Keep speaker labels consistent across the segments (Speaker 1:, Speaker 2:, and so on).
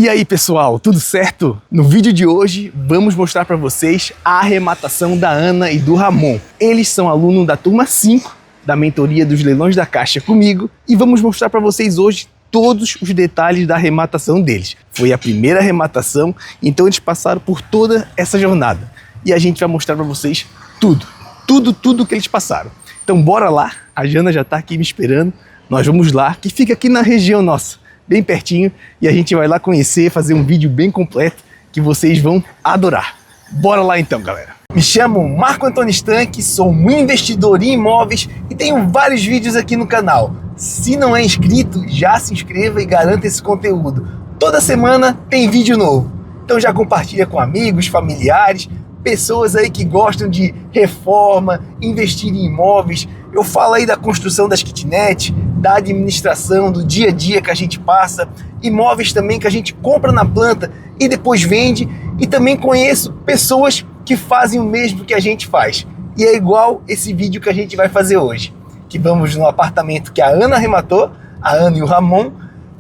Speaker 1: E aí pessoal, tudo certo? No vídeo de hoje vamos mostrar para vocês a arrematação da Ana e do Ramon. Eles são alunos da turma 5 da mentoria dos leilões da Caixa comigo e vamos mostrar para vocês hoje todos os detalhes da arrematação deles. Foi a primeira arrematação, então eles passaram por toda essa jornada e a gente vai mostrar para vocês tudo que eles passaram. Então bora lá, a Jana já está aqui me esperando, nós vamos lá, que fica aqui na região nossa, bem pertinho, e a gente vai lá conhecer, fazer um vídeo bem completo que vocês vão adorar. Bora lá então, galera. Me chamo Marco Antônio Stanque, sou um investidor em imóveis e tenho vários vídeos aqui no canal. Se não é inscrito, já se inscreva e garanta esse conteúdo. Toda semana tem vídeo novo. Então já compartilha com amigos, familiares, pessoas aí que gostam de reforma, investir em imóveis. Eu falo aí da construção das kitnets, da administração, do dia a dia que a gente passa, imóveis também que a gente compra na planta e depois vende, e também conheço pessoas que fazem o mesmo que a gente faz. E é igual esse vídeo que a gente vai fazer hoje, que vamos no apartamento que a Ana arrematou, a Ana e o Ramon,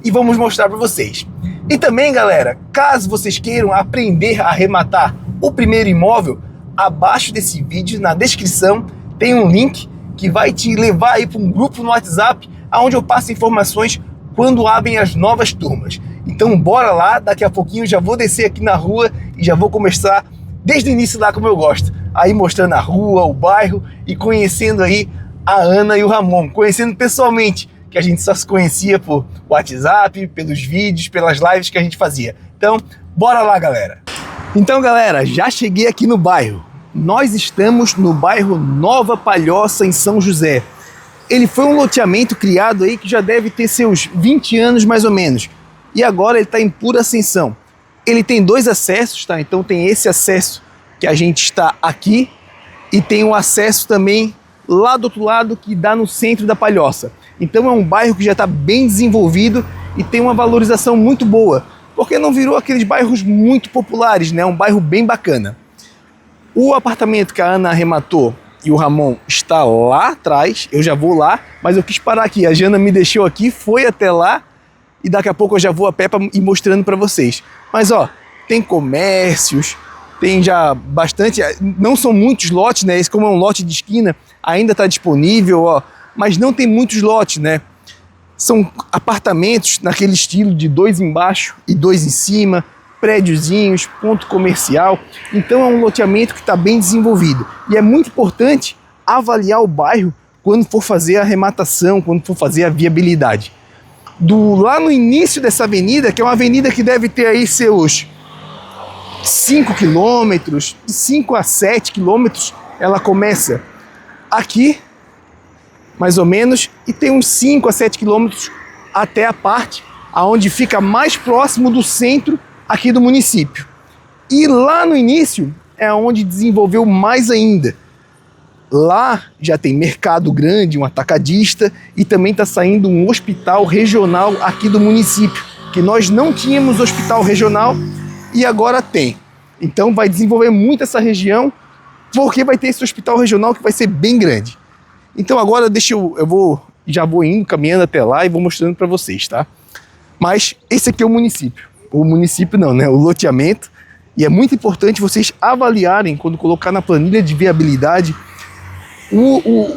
Speaker 1: e vamos mostrar para vocês. E também, galera, caso vocês queiram aprender a arrematar o primeiro imóvel, abaixo desse vídeo, na descrição, tem um link que vai te levar aí para um grupo no WhatsApp, onde eu passo informações quando abrem as novas turmas. Então bora lá, daqui a pouquinho já vou descer aqui na rua e já vou começar desde o início lá como eu gosto, aí mostrando a rua, o bairro e conhecendo aí a Ana e o Ramon, conhecendo pessoalmente, que a gente só se conhecia por WhatsApp, pelos vídeos, pelas lives que a gente fazia. Então bora lá, galera. Então galera, já cheguei aqui no bairro. Nós estamos no bairro Nova Palhoça, em São José. Ele foi um loteamento criado aí que já deve ter seus 20 anos mais ou menos. E agora ele está em pura ascensão. Ele tem dois acessos, tá? Então tem esse acesso que a gente está aqui e tem um acesso também lá do outro lado que dá no centro da Palhoça. Então é um bairro que já está bem desenvolvido e tem uma valorização muito boa, porque não virou aqueles bairros muito populares, né? É um bairro bem bacana. O apartamento que a Ana arrematou e o Ramon está lá atrás, eu já vou lá, mas eu quis parar aqui, a Jana me deixou aqui, foi até lá e daqui a pouco eu já vou a pé para ir mostrando para vocês. Mas ó, tem comércios, tem já bastante, não são muitos lotes, né? Esse como é um lote de esquina, ainda está disponível, ó, mas não tem muitos lotes, né? São apartamentos naquele estilo de 2 embaixo e 2 em cima, prédiozinhos, ponto comercial. Então é um loteamento que está bem desenvolvido. E é muito importante avaliar o bairro quando for fazer a arrematação, quando for fazer a viabilidade. Lá no início dessa avenida, que é uma avenida que deve ter aí seus 5 quilômetros, de 5 a 7 quilômetros, ela começa aqui, mais ou menos, e tem uns 5 a 7 quilômetros até a parte onde fica mais próximo do centro aqui do município. E lá no início é onde desenvolveu mais ainda. Lá já tem mercado grande, um atacadista, e também está saindo um hospital regional aqui do município, que nós não tínhamos hospital regional e agora tem. Então vai desenvolver muito essa região, porque vai ter esse hospital regional que vai ser bem grande. Então agora já vou indo, caminhando até lá e vou mostrando para vocês, tá? Mas esse aqui é o município. O município não, né? O loteamento. E é muito importante vocês avaliarem, quando colocar na planilha de viabilidade,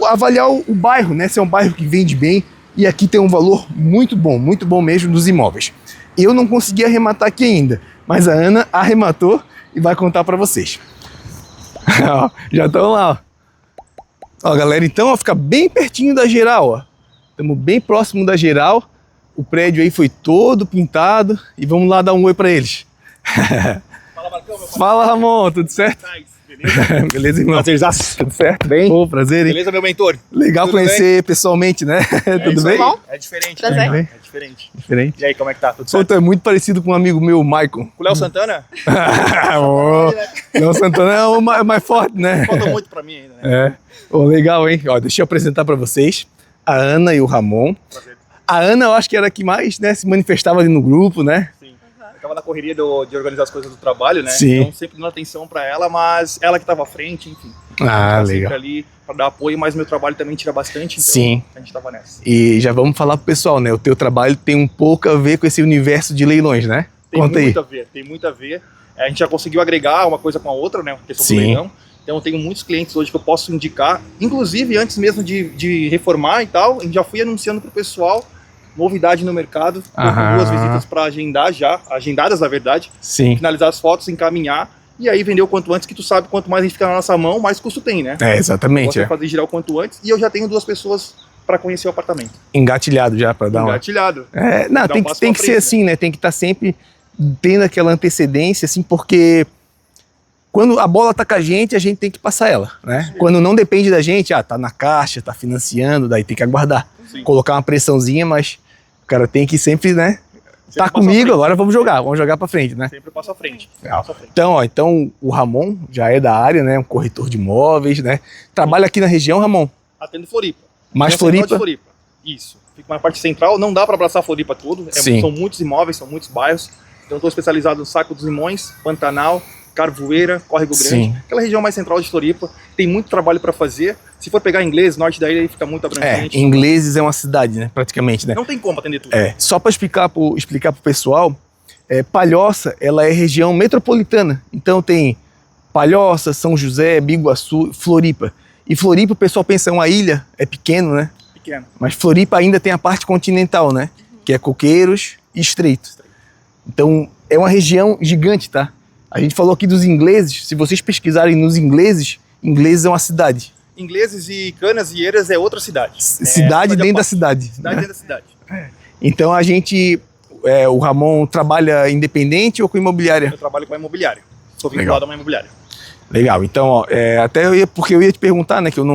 Speaker 1: avaliar o bairro, né? Se é um bairro que vende bem, e aqui tem um valor muito bom mesmo dos imóveis. Eu não consegui arrematar aqui ainda, mas a Ana arrematou e vai contar para vocês. Ó, já estão lá, ó, galera, então ó, fica bem pertinho da Geral, ó. Estamos bem próximo da Geral. O prédio aí foi todo pintado e vamos lá dar um oi para eles.
Speaker 2: Fala, Marcão, meu pai.
Speaker 1: Fala, Ramon, tudo certo?
Speaker 2: Beleza?
Speaker 1: Beleza, irmão?
Speaker 2: Prazerzaço.
Speaker 1: Tudo certo?
Speaker 2: Bem?
Speaker 1: Pô, prazer, hein?
Speaker 2: Beleza, meu mentor?
Speaker 1: Legal
Speaker 2: Tudo
Speaker 1: conhecer pessoalmente, né? Tudo
Speaker 2: isso
Speaker 1: bem?
Speaker 2: aí. É diferente.
Speaker 3: Prazer.
Speaker 2: Né? É diferente.
Speaker 1: Diferente.
Speaker 2: E aí, como é que tá? Tudo
Speaker 1: Pô,
Speaker 2: certo?
Speaker 1: tu é muito parecido com um amigo meu, Maicon.
Speaker 2: Com o Léo Santana?
Speaker 1: Léo Santana é o mais forte, né?
Speaker 2: Falta muito pra mim ainda, né?
Speaker 1: É. Ô, legal, hein? Ó, deixa eu apresentar para vocês a Ana e o Ramon.
Speaker 2: Prazer.
Speaker 1: A Ana, eu acho que era a que mais, né, se manifestava ali no grupo, né?
Speaker 2: Sim. Eu tava na correria de organizar as coisas do trabalho, né?
Speaker 1: Sim.
Speaker 2: Então sempre dando atenção pra ela, mas ela que tava à frente, enfim.
Speaker 1: Ah,
Speaker 2: Tava
Speaker 1: legal.
Speaker 2: sempre ali pra dar apoio, mas meu trabalho também tira bastante, então
Speaker 1: Sim.
Speaker 2: a gente tava nessa.
Speaker 1: E já vamos falar pro pessoal, né? O teu trabalho tem um pouco a ver com esse universo de leilões, né?
Speaker 2: Tem
Speaker 1: Conta aí.
Speaker 2: muito a ver, tem muito a ver. A gente já conseguiu agregar uma coisa com a outra, né? A questão
Speaker 1: Sim.
Speaker 2: do leilão. Então eu tenho muitos clientes hoje que eu posso indicar. Inclusive, antes mesmo de reformar e tal, a gente já fui anunciando pro pessoal novidade no mercado. Tô com 2 visitas para agendar já, agendadas na verdade.
Speaker 1: Sim.
Speaker 2: Finalizar as fotos, encaminhar. E aí vender o quanto antes, que tu sabe, quanto mais a gente fica na nossa mão, mais custo tem, né?
Speaker 1: Exatamente.
Speaker 2: Você fazer girar o quanto antes. E eu já tenho 2 pessoas para conhecer o apartamento.
Speaker 1: Engatilhado já para dar uma...
Speaker 2: Engatilhado.
Speaker 1: Não,
Speaker 2: Dá um passo
Speaker 1: tem
Speaker 2: pra
Speaker 1: que ser
Speaker 2: frente,
Speaker 1: assim, né? Tem que estar sempre tendo aquela antecedência, assim, porque quando a bola tá com a gente tem que passar ela, né?
Speaker 2: Sim.
Speaker 1: Quando não depende da gente, tá na caixa, tá financiando, daí tem que aguardar.
Speaker 2: Sim.
Speaker 1: Colocar uma pressãozinha, mas o cara tem que sempre, né?
Speaker 2: Sempre
Speaker 1: Tá
Speaker 2: passa à
Speaker 1: comigo,
Speaker 2: frente.
Speaker 1: agora vamos jogar pra frente, né?
Speaker 2: Sempre passo à frente.
Speaker 1: Legal.
Speaker 2: Passo à frente.
Speaker 1: Então o Ramon já é da área, né? Um corretor de imóveis, né? Trabalha aqui na região, Ramon?
Speaker 2: Atendo Floripa.
Speaker 1: Mais
Speaker 2: Região central
Speaker 1: Floripa?
Speaker 2: de Floripa. Isso. Fica na parte central, não dá para abraçar Floripa tudo.
Speaker 1: Sim.
Speaker 2: São muitos imóveis, são muitos bairros. Então estou especializado no Saco dos Limões, Pantanal, Carvoeira, Córrego Grande.
Speaker 1: Sim.
Speaker 2: Aquela região mais central de Floripa. Tem muito trabalho para fazer. Se for pegar inglês, norte da ilha aí fica muito abrangente.
Speaker 1: Ingleses é uma cidade, né? Praticamente, né?
Speaker 2: Não tem como atender tudo.
Speaker 1: Só para explicar pro pessoal, Palhoça, ela é região metropolitana. Então tem Palhoça, São José, Biguaçu, Floripa. E Floripa, o pessoal pensa uma ilha, é pequeno, né?
Speaker 2: Pequeno.
Speaker 1: Mas Floripa ainda tem a parte continental, né? Que é Coqueiros e Estreito. Então é uma região gigante, tá? A gente falou aqui dos ingleses. Se vocês pesquisarem nos ingleses é uma cidade.
Speaker 2: Ingleses e Canasvieiras é outra cidade.
Speaker 1: Cidade dentro da cidade.
Speaker 2: Cidade dentro da cidade.
Speaker 1: Então a gente... o Ramon trabalha independente ou com imobiliária?
Speaker 2: Eu trabalho com a imobiliária. Sou vinculado a uma imobiliária.
Speaker 1: Legal. Então, até porque eu ia te perguntar, né? Que eu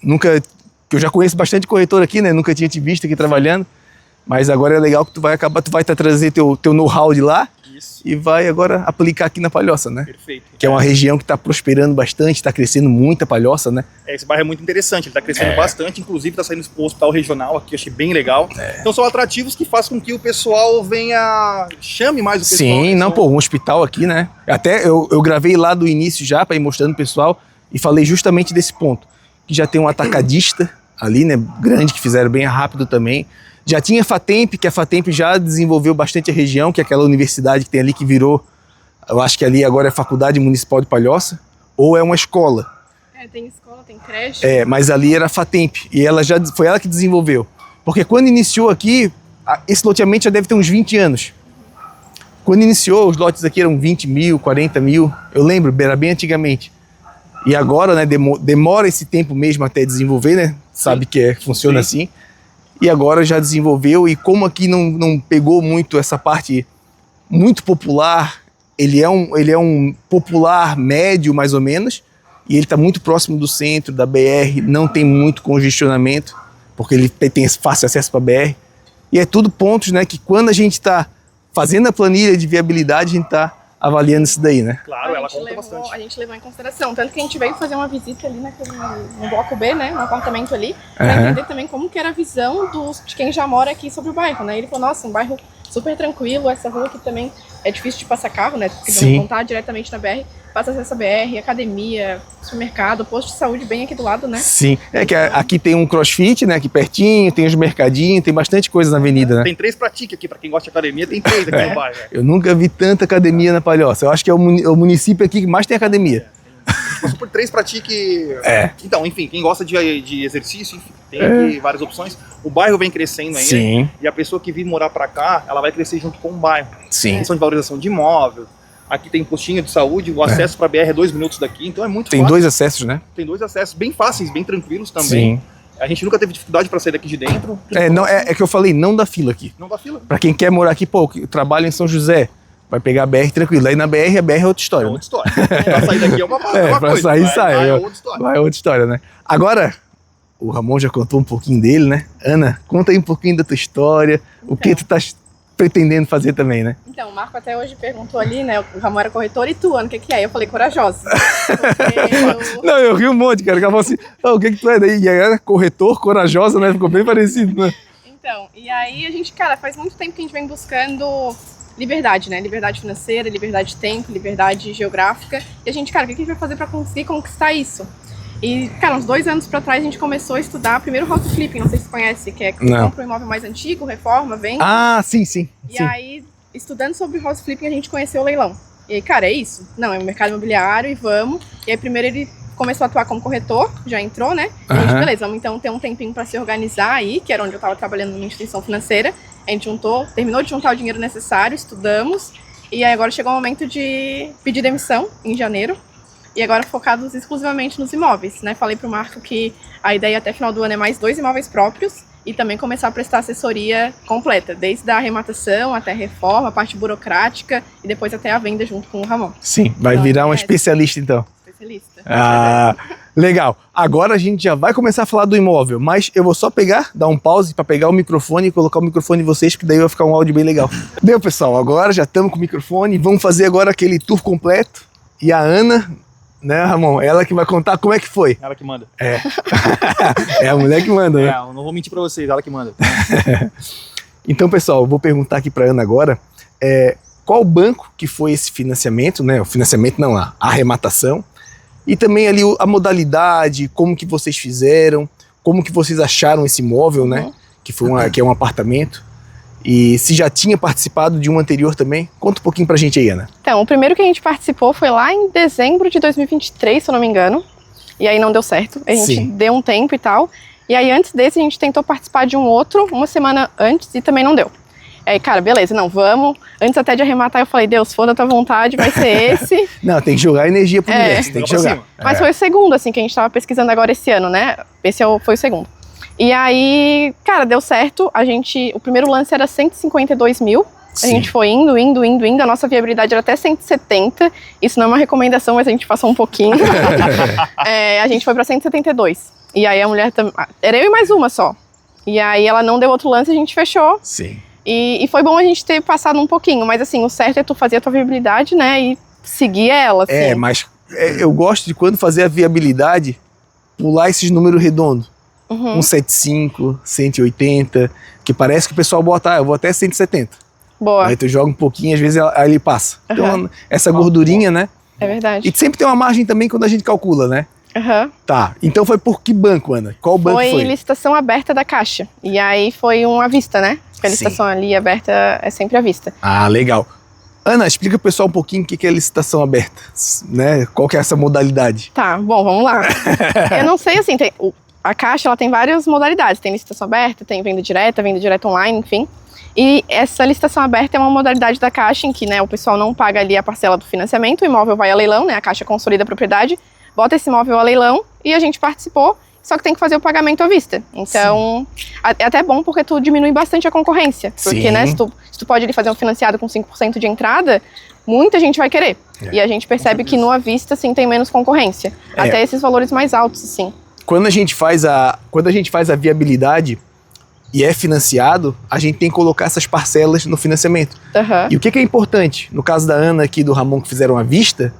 Speaker 1: nunca... Que eu já conheço bastante corretor aqui, né? Nunca tinha te visto aqui trabalhando. Mas agora é legal que tu vai trazer teu know-how de lá.
Speaker 2: Isso.
Speaker 1: E vai agora aplicar aqui na Palhoça, né?
Speaker 2: Perfeito.
Speaker 1: Que é uma região que está prosperando bastante, está crescendo muito a Palhoça, né?
Speaker 2: Esse bairro é muito interessante, ele está crescendo bastante, inclusive está saindo o hospital regional aqui, achei bem legal. Então são atrativos que fazem com que o pessoal chame mais o pessoal.
Speaker 1: Sim, não, um hospital aqui, né? Até eu gravei lá do início já para ir mostrando o pessoal e falei justamente desse ponto. Que já tem um atacadista ali, né? Grande, que fizeram bem rápido também. Já tinha FATEMP, que a FATEMP já desenvolveu bastante a região, que é aquela universidade que tem ali que virou, eu acho que ali agora é Faculdade Municipal de Palhoça, ou é uma escola.
Speaker 3: Tem escola, tem creche.
Speaker 1: Mas ali era a FATEMP, e foi ela que desenvolveu. Porque quando iniciou aqui, esse loteamento já deve ter uns 20 anos. Quando iniciou, os lotes aqui eram 20 mil, 40 mil, eu lembro, era bem antigamente. E agora, né, demora esse tempo mesmo até desenvolver, né? Sabe que funciona assim. E agora já desenvolveu, e como aqui não pegou muito essa parte muito popular, ele é um popular médio, mais ou menos, e ele está muito próximo do centro, da BR, não tem muito congestionamento, porque ele tem fácil acesso para a BR. E é tudo pontos, né, que quando a gente está fazendo a planilha de viabilidade, a gente está avaliando isso daí, né?
Speaker 2: Claro, ela conta bastante.
Speaker 3: A gente levou em consideração, tanto que a gente veio fazer uma visita ali no bloco B, né, no apartamento ali, para entender também como que era a visão de quem já mora aqui sobre o bairro, né? Ele falou, nossa, um bairro super tranquilo, essa rua aqui também é difícil de passar carro, né? Porque não tá diretamente na BR, passa acesso à BR, academia, supermercado, posto de saúde bem aqui do lado, né?
Speaker 1: Sim, que aqui tem um crossfit, né, aqui pertinho, tem os mercadinhos, tem bastante coisa na avenida, né?
Speaker 2: Tem 3 pratique aqui, para quem gosta de academia, tem 3 aqui no bairro.
Speaker 1: Eu nunca vi tanta academia na Palhoça, eu acho que é o município aqui que mais tem academia.
Speaker 2: A gente passou por 3 pratique. Então, enfim, quem gosta de exercício, enfim, tem aqui várias opções. O bairro vem crescendo ainda.
Speaker 1: Sim.
Speaker 2: E a pessoa que vir morar para cá, ela vai crescer junto com o bairro.
Speaker 1: Sim.
Speaker 2: Questão de valorização de imóvel. Aqui tem postinho de saúde, o acesso para a BR é 2 minutos daqui, então é muito
Speaker 1: Tem
Speaker 2: fácil.
Speaker 1: 2 acessos, né?
Speaker 2: Tem 2 acessos bem fáceis, bem tranquilos também.
Speaker 1: Sim.
Speaker 2: A gente nunca teve dificuldade para sair daqui de dentro.
Speaker 1: É que eu falei, não dá fila aqui.
Speaker 2: Não dá fila.
Speaker 1: Pra quem quer morar aqui, eu trabalho em São José, vai pegar a BR tranquilo. Aí na BR, a BR é outra história.
Speaker 2: É outra história. Pra sair daqui é uma
Speaker 1: pra
Speaker 2: coisa.
Speaker 1: sair, sai.
Speaker 2: É outra história.
Speaker 1: Vai outra história, né? Agora, o Ramon já contou um pouquinho dele, né? Ana, conta aí um pouquinho da tua história, o que tu tá pretendendo fazer também, né?
Speaker 3: Então, o Marco até hoje perguntou ali, né? O Ramon era corretor e tu, Ana, o que é? Eu falei, corajosa.
Speaker 1: Não, eu ri um monte, cara. O cara falou assim, o que tu é daí? E era corretor, corajosa, né? Ficou bem parecido, né?
Speaker 3: Então, e aí a gente, cara, faz muito tempo que a gente vem buscando liberdade, né? Liberdade financeira, liberdade de tempo, liberdade geográfica. E a gente, cara, o que a gente vai fazer pra conseguir conquistar isso? E, cara, uns 2 anos pra trás a gente começou a estudar primeiro house flipping, não sei se você conhece, que é que compra um imóvel mais antigo, reforma, vende.
Speaker 1: Ah, sim.
Speaker 3: E aí estudando sobre house flipping, a gente conheceu o leilão. E aí, cara, é isso? Não, é o mercado imobiliário e vamos. E aí, primeiro ele começou a atuar como corretor, já entrou, né? E a gente, beleza, vamos então ter um tempinho para se organizar aí, que era onde eu estava trabalhando numa instituição financeira. A gente terminou de juntar o dinheiro necessário, estudamos. E aí agora chegou o momento de pedir demissão, em janeiro. E agora focados exclusivamente nos imóveis, né? Falei pro Marco que a ideia até final do ano é mais 2 imóveis próprios e também começar a prestar assessoria completa, desde a arrematação até a reforma, a parte burocrática e depois até a venda junto com o Ramon.
Speaker 1: Sim, vai então, virar um especialista então.
Speaker 3: Especialista.
Speaker 1: Ah, legal. Agora a gente já vai começar a falar do imóvel, mas eu vou só dar um pause para pegar o microfone e colocar o microfone de vocês, que daí vai ficar um áudio bem legal. Deu, pessoal, agora já estamos com o microfone, vamos fazer agora aquele tour completo. E a Ana, né, Ramon? Ela que vai contar como é que foi.
Speaker 2: Ela que manda.
Speaker 1: É. É a mulher que manda, né?
Speaker 2: Eu não vou mentir pra vocês, ela que manda.
Speaker 1: Então, pessoal, eu vou perguntar aqui pra Ana agora, qual banco que foi esse financiamento, né? O financiamento não, a arrematação. E também ali a modalidade, como que vocês fizeram, como que vocês acharam esse imóvel, né? Que é um apartamento. E se já tinha participado de um anterior também, conta um pouquinho pra gente aí, Ana.
Speaker 3: Então, o primeiro que a gente participou foi lá em dezembro de 2023, se eu não me engano. E aí não deu certo, a gente deu um tempo e tal. E aí antes desse a gente tentou participar de um outro, uma semana antes, e também não deu. Aí, cara, beleza, não, vamos. Antes até de arrematar eu falei, Deus, for da tua vontade, vai ser esse.
Speaker 1: Não, tem que jogar energia pro universo, tem que jogar.
Speaker 3: Mas foi o segundo, assim, que a gente tava pesquisando agora esse ano, né? Esse foi o segundo. E aí, cara, deu certo. O primeiro lance era 152 mil. A gente foi indo. A nossa viabilidade era até 170. Isso não é uma recomendação, mas a gente passou um pouquinho. A gente foi pra 172. E aí a mulher era eu e mais uma só. E aí ela não deu outro lance, a gente fechou.
Speaker 1: Sim.
Speaker 3: E foi bom a gente ter passado um pouquinho. Mas assim, o certo é tu fazer a tua viabilidade, né? E seguir ela, assim.
Speaker 1: Mas eu gosto de quando fazer a viabilidade, pular esses números redondos. 175, 180, que parece que o pessoal bota, eu vou até 170.
Speaker 3: Boa.
Speaker 1: Aí tu joga um pouquinho, às vezes aí ele passa. Então, essa gordurinha, né?
Speaker 3: É verdade.
Speaker 1: E sempre tem uma margem também quando a gente calcula, né? Tá, então foi por que banco, Ana? Qual banco foi?
Speaker 3: Foi licitação aberta da Caixa. E aí foi uma à vista, né? Porque a licitação ali aberta é sempre à vista.
Speaker 1: Ah, legal. Ana, explica pro pessoal um pouquinho o que é licitação aberta, né? Qual que é essa modalidade?
Speaker 3: Tá, bom, vamos lá. Eu não sei, assim, a Caixa ela tem várias modalidades. Tem licitação aberta, tem venda direta online, enfim. E essa licitação aberta é uma modalidade da Caixa em que, né, o pessoal não paga ali a parcela do financiamento, o imóvel vai a leilão, né, a Caixa consolida a propriedade, bota esse imóvel a leilão e a gente participou, só que tem que fazer o pagamento à vista. Então, é até bom porque tu diminui bastante a concorrência. Porque, né, se tu pode ali fazer um financiado com 5% de entrada, muita gente vai querer. E a gente percebe que no à vista, assim, tem menos concorrência. Até esses valores mais altos, assim.
Speaker 1: Quando a gente faz a viabilidade e é financiado, a gente tem que colocar essas parcelas no financiamento. E o que é importante, no caso da Ana aqui, do Ramon, que fizeram à vista,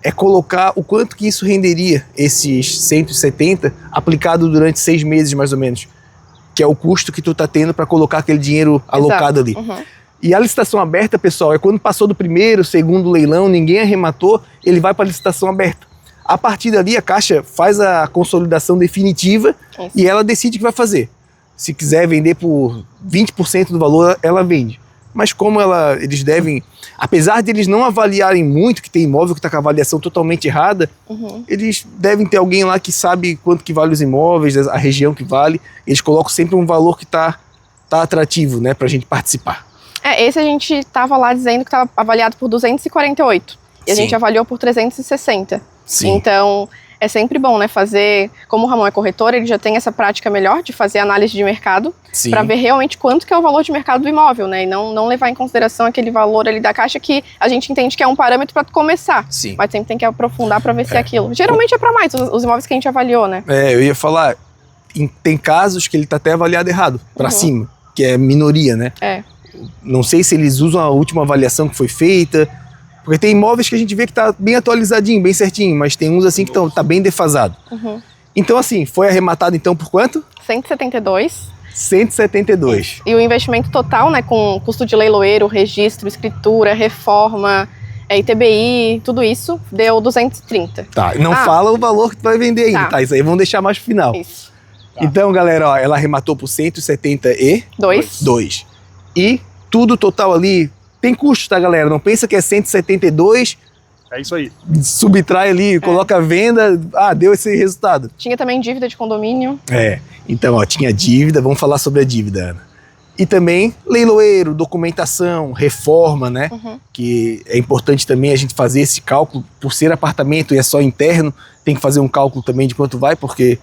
Speaker 1: é colocar o quanto que isso renderia, esses 170, aplicado durante 6 meses mais ou menos, que é o custo que tu tá tendo para colocar aquele dinheiro alocado ali. E a licitação aberta, pessoal, é quando passou do primeiro, segundo leilão, ninguém arrematou, ele vai para a licitação aberta. A partir dali, a Caixa faz a consolidação definitiva e ela decide o que vai fazer. Se quiser vender por 20% do valor, ela vende. Mas como eles devem, apesar de eles não avaliarem muito, que tem imóvel que está com a avaliação totalmente errada, eles devem ter alguém lá que sabe quanto que vale os imóveis, a região que vale. Eles colocam sempre um valor que tá atrativo, né, para a gente participar.
Speaker 3: Esse a gente estava lá dizendo que estava avaliado por 248. E a gente avaliou por 360. Então, é sempre bom, né, fazer, como o Ramon é corretor, ele já tem essa prática melhor de fazer análise de mercado para ver realmente quanto que é o valor de mercado do imóvel, né, e não levar em consideração aquele valor ali da Caixa que a gente entende que é um parâmetro para começar, mas sempre tem que aprofundar para ver se é aquilo. Geralmente é para mais, os imóveis que a gente avaliou, né.
Speaker 1: Eu ia falar, tem casos que ele tá até avaliado errado, para cima, que é minoria, né. Não sei se eles usam a última avaliação que foi feita, porque tem imóveis que a gente vê que tá bem atualizadinho, bem certinho, mas tem uns assim que tá bem defasado. Então assim, foi arrematado então por quanto?
Speaker 3: 172.
Speaker 1: 172.
Speaker 3: E o investimento total, né, com custo de leiloeiro, registro, escritura, reforma, ITBI, tudo isso, deu 230.
Speaker 1: Tá, não fala o valor que tu vai vender ainda, tá? Isso aí vamos deixar mais pro final.
Speaker 3: Isso.
Speaker 1: Então, galera, ó, ela arrematou por 172. E tudo total ali, tem custo, tá, galera? Não pensa que é 172,
Speaker 2: É isso aí.
Speaker 1: subtrai ali, coloca a venda, deu esse resultado.
Speaker 3: Tinha também dívida de condomínio.
Speaker 1: Então, ó, tinha dívida, vamos falar sobre a dívida, Ana. E também leiloeiro, documentação, reforma, né? Que é importante também a gente fazer esse cálculo, por ser apartamento e é só interno, tem que fazer um cálculo também de quanto vai, porque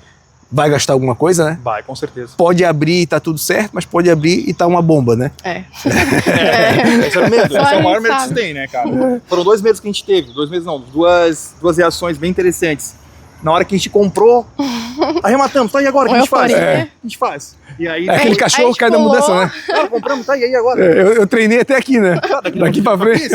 Speaker 1: vai gastar alguma coisa, né?
Speaker 2: Vai, com certeza.
Speaker 1: Pode abrir e tá tudo certo, mas pode abrir e tá uma bomba, né?
Speaker 2: Esse é o medo.
Speaker 3: Só
Speaker 2: Esse é
Speaker 3: a
Speaker 2: o maior
Speaker 3: gente
Speaker 2: medo que
Speaker 3: sabe.
Speaker 2: você tem, né, cara? Foram 2 medos que a gente teve. 2 medos não, duas reações bem interessantes. Na hora que a gente comprou, arrematamos, tá, e agora? O que a gente faz?
Speaker 3: Euforia.
Speaker 2: O que a gente faz? E aí,
Speaker 1: É aquele
Speaker 3: a
Speaker 1: cachorro
Speaker 3: gente
Speaker 1: cai na
Speaker 3: pulou.
Speaker 1: mudança, né?
Speaker 2: compramos, tá, e aí agora?
Speaker 1: Eu treinei até aqui, né? Daqui pra frente.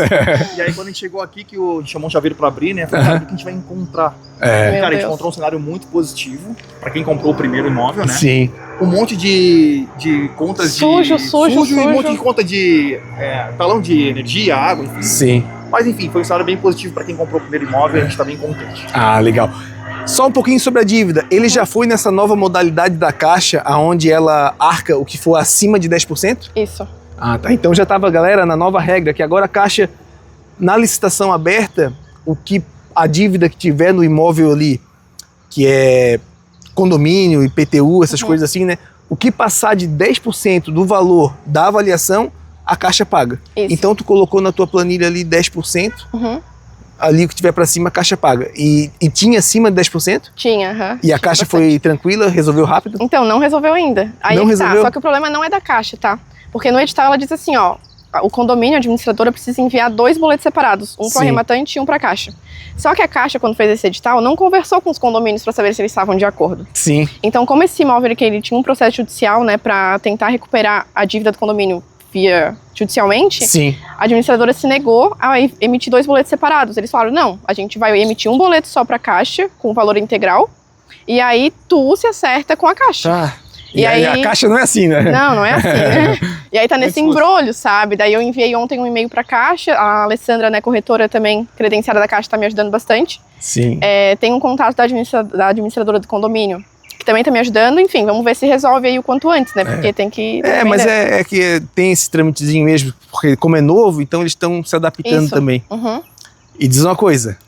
Speaker 2: E aí quando a gente chegou aqui, que a gente chamou um chaveiro pra abrir, né? Falei, cara, o que a gente vai encontrar?
Speaker 3: Meu
Speaker 2: Cara, a gente
Speaker 3: Deus.
Speaker 2: encontrou um cenário muito positivo pra quem comprou o primeiro imóvel, né?
Speaker 1: Sim.
Speaker 2: Um monte de contas
Speaker 3: Sujo,
Speaker 2: de...
Speaker 3: sujo.
Speaker 2: E um monte de conta de talão de energia, água, enfim.
Speaker 1: Sim.
Speaker 2: Mas enfim, foi um cenário bem positivo pra quem comprou o primeiro imóvel e a gente tá bem contente.
Speaker 1: Legal. Só um pouquinho sobre a dívida. Ele já foi nessa nova modalidade da Caixa, onde ela arca o que for acima de 10%?
Speaker 3: Isso.
Speaker 1: Tá. Então já estava, galera, na nova regra, que agora a Caixa, na licitação aberta, a dívida que tiver no imóvel ali, que é condomínio, IPTU, essas coisas assim, né? O que passar de 10% do valor da avaliação, a Caixa paga.
Speaker 3: Isso.
Speaker 1: Então tu colocou na tua planilha ali 10%, ali o que tiver para cima, a Caixa paga. E tinha acima de 10%?
Speaker 3: Tinha,
Speaker 1: E a Caixa foi tranquila, resolveu rápido?
Speaker 3: Então, não resolveu ainda. Aí
Speaker 1: Não
Speaker 3: é que
Speaker 1: resolveu?
Speaker 3: tá. Só que o problema não é da Caixa, tá? Porque no edital ela diz assim, ó, o condomínio, a administradora, precisa enviar 2 boletos separados, um para o
Speaker 1: Sim.
Speaker 3: arrematante e um para a Caixa. Só que a Caixa, quando fez esse edital, não conversou com os condomínios para saber se eles estavam de acordo.
Speaker 1: Sim.
Speaker 3: Então, como esse imóvel ele tinha um processo judicial, né, para tentar recuperar a dívida do condomínio via judicialmente,
Speaker 1: Sim.
Speaker 3: a administradora se negou a emitir 2 boletos separados. Eles falaram, não, a gente vai emitir um boleto só para a Caixa, com o valor integral, e aí tu se acerta com a Caixa.
Speaker 1: Tá.
Speaker 3: E
Speaker 1: E aí
Speaker 3: aí-
Speaker 1: a Caixa não é assim, né?
Speaker 3: Não é assim, né? E aí tá nesse
Speaker 2: Como é que
Speaker 3: embrolho, sabe? Daí eu enviei ontem um e-mail pra Caixa, a Alessandra, né, corretora também, credenciada da Caixa, tá me ajudando bastante.
Speaker 1: Sim.
Speaker 3: Tem um contato da administradora do condomínio, que também tá me ajudando. Enfim, vamos ver se resolve aí o quanto antes, né? Porque tem que...
Speaker 1: Mas é que tem esse trâmitezinho mesmo, porque como é novo, então eles estão se adaptando
Speaker 3: Isso.
Speaker 1: também.
Speaker 3: Uhum.
Speaker 1: E diz uma coisa,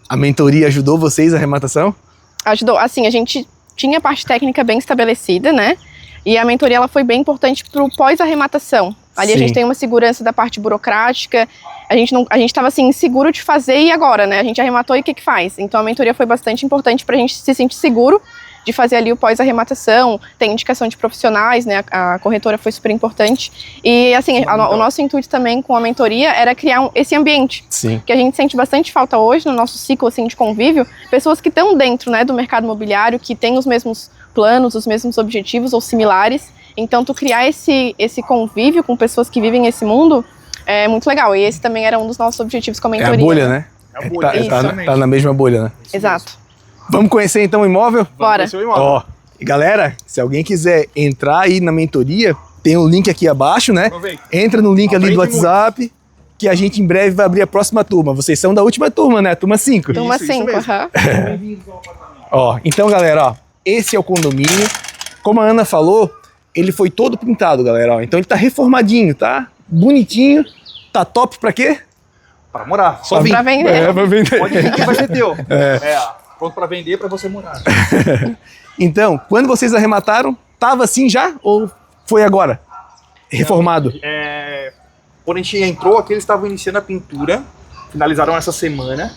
Speaker 1: a mentoria ajudou vocês a arrematação?
Speaker 3: Ajudou. Assim, a gente tinha a parte técnica bem estabelecida, né? E a mentoria ela foi bem importante pro pós-arrematação. Ali
Speaker 1: Sim.
Speaker 3: a gente tem uma segurança da parte burocrática. A gente estava assim, inseguro de fazer e agora, né? A gente arrematou e o que faz? Então a mentoria foi bastante importante pra gente se sentir seguro de fazer ali o pós-arrematação, tem indicação de profissionais, né? A corretora foi super importante. E assim, o nosso intuito também com a mentoria era criar esse ambiente
Speaker 1: Sim.
Speaker 3: que a gente sente bastante falta hoje no nosso ciclo assim, de convívio, pessoas que estão dentro, né, do mercado imobiliário, que têm os mesmos planos, os mesmos objetivos ou similares. Então, tu criar esse convívio com pessoas que vivem esse mundo é muito legal. E esse também era um dos nossos objetivos com a
Speaker 1: É
Speaker 3: mentoria.
Speaker 1: a bolha, né?
Speaker 2: É a bolha,
Speaker 1: Tá na mesma bolha, né?
Speaker 3: Exato.
Speaker 1: Vamos conhecer então o imóvel?
Speaker 3: Bora.
Speaker 2: Esse é o imóvel.
Speaker 1: Ó, e galera, se alguém quiser entrar aí na mentoria, tem o link aqui abaixo, né?
Speaker 2: Aproveita.
Speaker 1: Entra no link ali do
Speaker 2: Aprende
Speaker 1: WhatsApp, que a gente em breve vai abrir a próxima turma. Vocês são da última turma, né? Turma 5.
Speaker 3: Turma
Speaker 2: Isso
Speaker 3: 5,
Speaker 2: mesmo.
Speaker 3: aham.
Speaker 2: Bem-vindos ao apartamento.
Speaker 1: Ó, então galera, ó, esse é o condomínio. Como a Ana falou, ele foi todo pintado, galera. Ó. Então ele tá reformadinho, tá? Bonitinho. Tá top pra quê?
Speaker 2: Pra morar. Só vir.
Speaker 3: Pra vender.
Speaker 1: É, pra vender.
Speaker 2: Pode vir que vai ser teu. Pronto pra vender, pra você morar.
Speaker 1: Então, quando vocês arremataram, tava assim já? Ou foi agora? Reformado?
Speaker 2: Quando a gente entrou aqui, eles estavam iniciando a pintura. Finalizaram essa semana.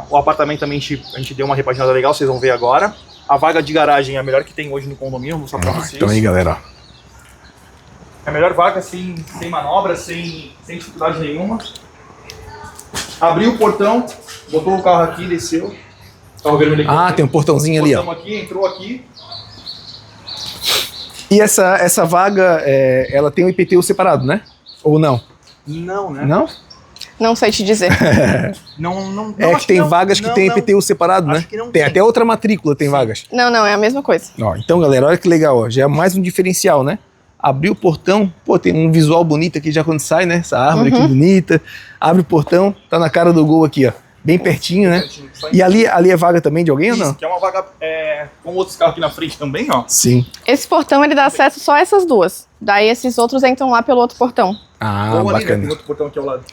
Speaker 2: O apartamento também a gente deu uma repaginada legal, vocês vão ver agora. A vaga de garagem é a melhor que tem hoje no condomínio, vou mostrar pra vocês.
Speaker 1: Então aí, galera, ó.
Speaker 2: É a melhor vaga, sem manobra, sem dificuldade nenhuma. Abriu o portão, botou o carro aqui, desceu. Carro vermelho aqui.
Speaker 1: Ah, tem um portãozinho ali, ó.
Speaker 2: Botamos aqui, entrou aqui.
Speaker 1: E essa vaga, ela tem o IPTU separado, né? Ou não?
Speaker 2: Não, né?
Speaker 1: Não?
Speaker 3: Não sei te dizer.
Speaker 2: Não,
Speaker 1: É
Speaker 2: acho
Speaker 1: que tem
Speaker 2: não.
Speaker 1: vagas que
Speaker 2: Não,
Speaker 1: tem
Speaker 2: não.
Speaker 1: IPTU separado, né?
Speaker 2: Acho que não
Speaker 1: Tem
Speaker 2: tem.
Speaker 1: até outra matrícula, tem vagas.
Speaker 3: Não, é a mesma coisa.
Speaker 1: Ó, então, galera, olha que legal, ó. Já é mais um diferencial, né? Abriu o portão, pô, tem um visual bonito aqui já quando sai, né? Essa árvore aqui bonita. Abre o portão, tá na cara do gol aqui, ó. Bem pertinho, né? E ali é vaga também de alguém ou não?
Speaker 2: Isso, que é uma vaga com outros carros aqui na frente também, ó.
Speaker 1: Sim.
Speaker 3: Esse portão, ele dá acesso só a essas duas. Daí esses outros entram lá pelo outro portão.
Speaker 1: Ah,
Speaker 2: Ou ali, né?
Speaker 1: bacana.
Speaker 2: Tem outro portão aqui ao lado.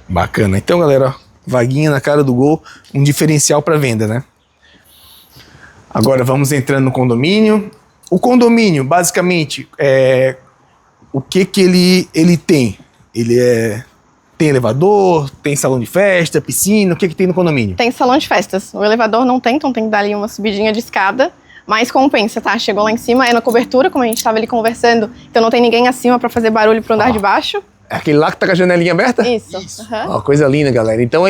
Speaker 1: Bacana. Então, galera, ó, vaguinha na cara do gol, um diferencial para venda, né? Agora vamos entrando no condomínio. O condomínio, basicamente, o que ele tem? Tem elevador, tem salão de festa, piscina, o que tem no condomínio?
Speaker 3: Tem salão de festas. O elevador não tem, então tem que dar ali uma subidinha de escada. Mas compensa, tá? Chegou lá em cima, é na cobertura, como a gente tava ali conversando. Então não tem ninguém acima pra fazer barulho pro andar de baixo.
Speaker 1: É aquele lá que tá com a janelinha aberta?
Speaker 3: Isso. Aham.
Speaker 1: Ó, coisa linda, galera. Então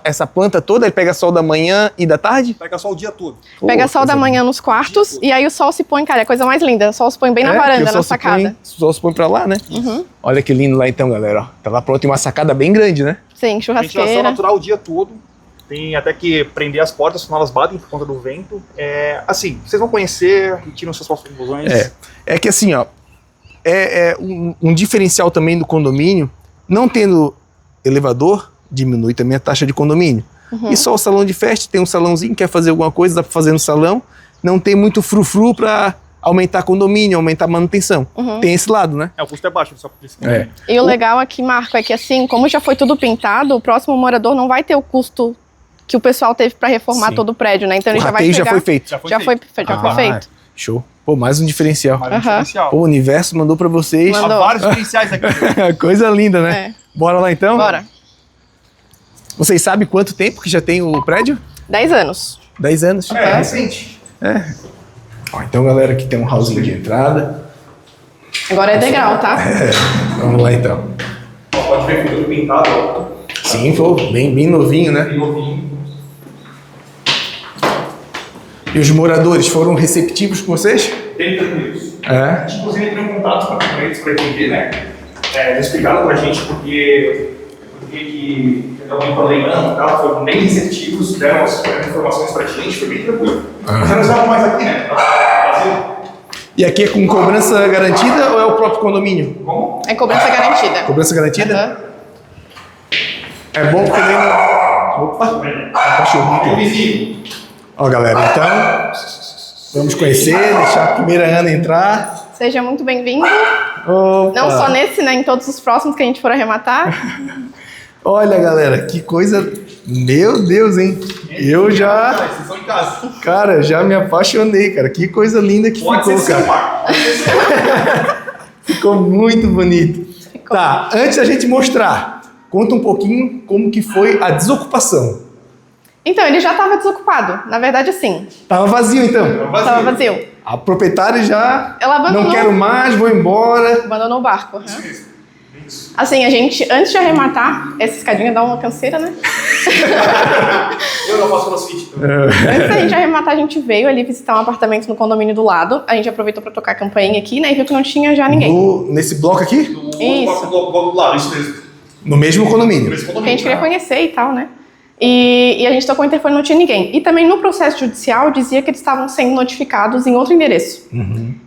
Speaker 1: essa planta toda, ele pega sol da manhã e da tarde?
Speaker 2: Pega só o dia todo.
Speaker 3: Pega
Speaker 1: Pô,
Speaker 3: sol da
Speaker 1: coisa
Speaker 3: manhã nos quartos e aí o sol se põe, cara, é a coisa mais linda. O sol se põe bem na
Speaker 1: porque
Speaker 3: varanda,
Speaker 1: o sol
Speaker 3: na
Speaker 1: se
Speaker 3: sacada.
Speaker 1: o sol se põe pra lá, né?
Speaker 3: Uhum.
Speaker 1: Olha que lindo lá então, galera. Ó, tá lá pronto, e uma sacada bem grande, né?
Speaker 3: Sim,
Speaker 2: Ventilação
Speaker 3: churrasqueira.
Speaker 2: natural o dia todo. Tem até que prender as portas, senão elas batem por conta do vento. Assim, vocês vão conhecer e tiram suas próprias conclusões.
Speaker 1: É que assim, ó, um diferencial também do condomínio, não tendo elevador, diminui também a taxa de condomínio.
Speaker 3: Uhum.
Speaker 1: E só o salão de festa, tem um salãozinho, quer fazer alguma coisa, dá pra fazer no salão, não tem muito frufru pra aumentar condomínio, aumentar manutenção.
Speaker 3: Uhum.
Speaker 1: Tem esse lado, né?
Speaker 2: O custo é baixo, só por isso.
Speaker 3: E o legal aqui, Marco, é que assim, como já foi tudo pintado, o próximo morador não vai ter o custo que o pessoal teve pra reformar
Speaker 1: Sim.
Speaker 3: todo o prédio, né? Então ele
Speaker 1: O
Speaker 3: já vai
Speaker 1: rateio
Speaker 3: pegar...
Speaker 1: já foi feito.
Speaker 3: Já foi feito.
Speaker 1: Show. Pô, mais um diferencial.
Speaker 2: Mais um
Speaker 3: Aham.
Speaker 2: diferencial.
Speaker 1: Pô, o universo mandou pra vocês.
Speaker 3: Mandou.
Speaker 2: Há vários diferenciais aqui.
Speaker 1: Coisa linda, né?
Speaker 3: É.
Speaker 1: Bora lá então?
Speaker 3: Bora.
Speaker 1: Vocês sabem quanto tempo que já tem o prédio?
Speaker 3: 10 anos.
Speaker 1: 10 anos.
Speaker 2: Recente.
Speaker 1: Ó, então, galera, aqui tem um hallzinho de entrada.
Speaker 3: Agora é degrau, tá?
Speaker 1: Vamos lá então.
Speaker 2: Pode ver que foi tudo pintado, ó.
Speaker 1: Sim, pô, bem novinho, né?
Speaker 2: Bem novinho.
Speaker 1: E os moradores foram receptivos com vocês?
Speaker 2: Bem tranquilos.
Speaker 1: É.
Speaker 2: Inclusive, entrou em contato com eles para entender, né? Eles explicaram pra gente porque que estavam problemando e tal, foram bem receptivos, deram as informações pra gente, foi bem tranquilo. Mas nós vamos mais aqui, né? Brasil.
Speaker 1: E aqui é com cobrança garantida ou é o próprio condomínio?
Speaker 2: Como?
Speaker 3: É cobrança garantida.
Speaker 1: Cobrança garantida?
Speaker 3: Aham.
Speaker 1: É bom porque nem... Opa! Um cachorrinho
Speaker 2: O
Speaker 1: aqui.
Speaker 2: vizinho.
Speaker 1: Ó, galera, então... Vamos conhecer, deixar a primeira Ana entrar.
Speaker 3: Seja muito bem-vindo.
Speaker 1: Opa.
Speaker 3: Não só nesse, né? Em todos os próximos que a gente for arrematar.
Speaker 1: Olha, galera, que coisa... Meu Deus, hein? Eu já...
Speaker 2: Vocês estão em casa.
Speaker 1: Cara, já me apaixonei, cara. Que coisa linda que
Speaker 2: Pode
Speaker 1: ficou,
Speaker 2: ser
Speaker 1: cara.
Speaker 2: sim, pai. Pode ser sim.
Speaker 1: Ficou muito bonito. Tá, antes da gente mostrar, conta um pouquinho como que foi a desocupação.
Speaker 3: Então, ele já estava desocupado. Na verdade, assim,
Speaker 1: Tava vazio, então?
Speaker 3: estava vazio.
Speaker 1: A proprietária já...
Speaker 3: Ela abandonou.
Speaker 1: Não quero mais, vou embora.
Speaker 3: Abandonou o barco. aham.
Speaker 2: Isso.
Speaker 3: Assim, a gente, antes de arrematar, essa escadinha dá uma canseira, né?
Speaker 2: Eu não faço crossfit.
Speaker 3: Antes da gente arrematar, a gente veio ali visitar um apartamento no condomínio do lado. A gente aproveitou para tocar a campainha aqui, né? E viu que não tinha já ninguém.
Speaker 1: Nesse bloco aqui?
Speaker 3: Isso.
Speaker 2: Do lado, isso mesmo.
Speaker 1: No mesmo condomínio.
Speaker 2: Esse
Speaker 3: Que a gente queria
Speaker 2: condomínio,
Speaker 3: conhecer e tal, né? E a gente tocou o interfone e não tinha ninguém. E também no processo judicial dizia que eles estavam sendo notificados em outro endereço.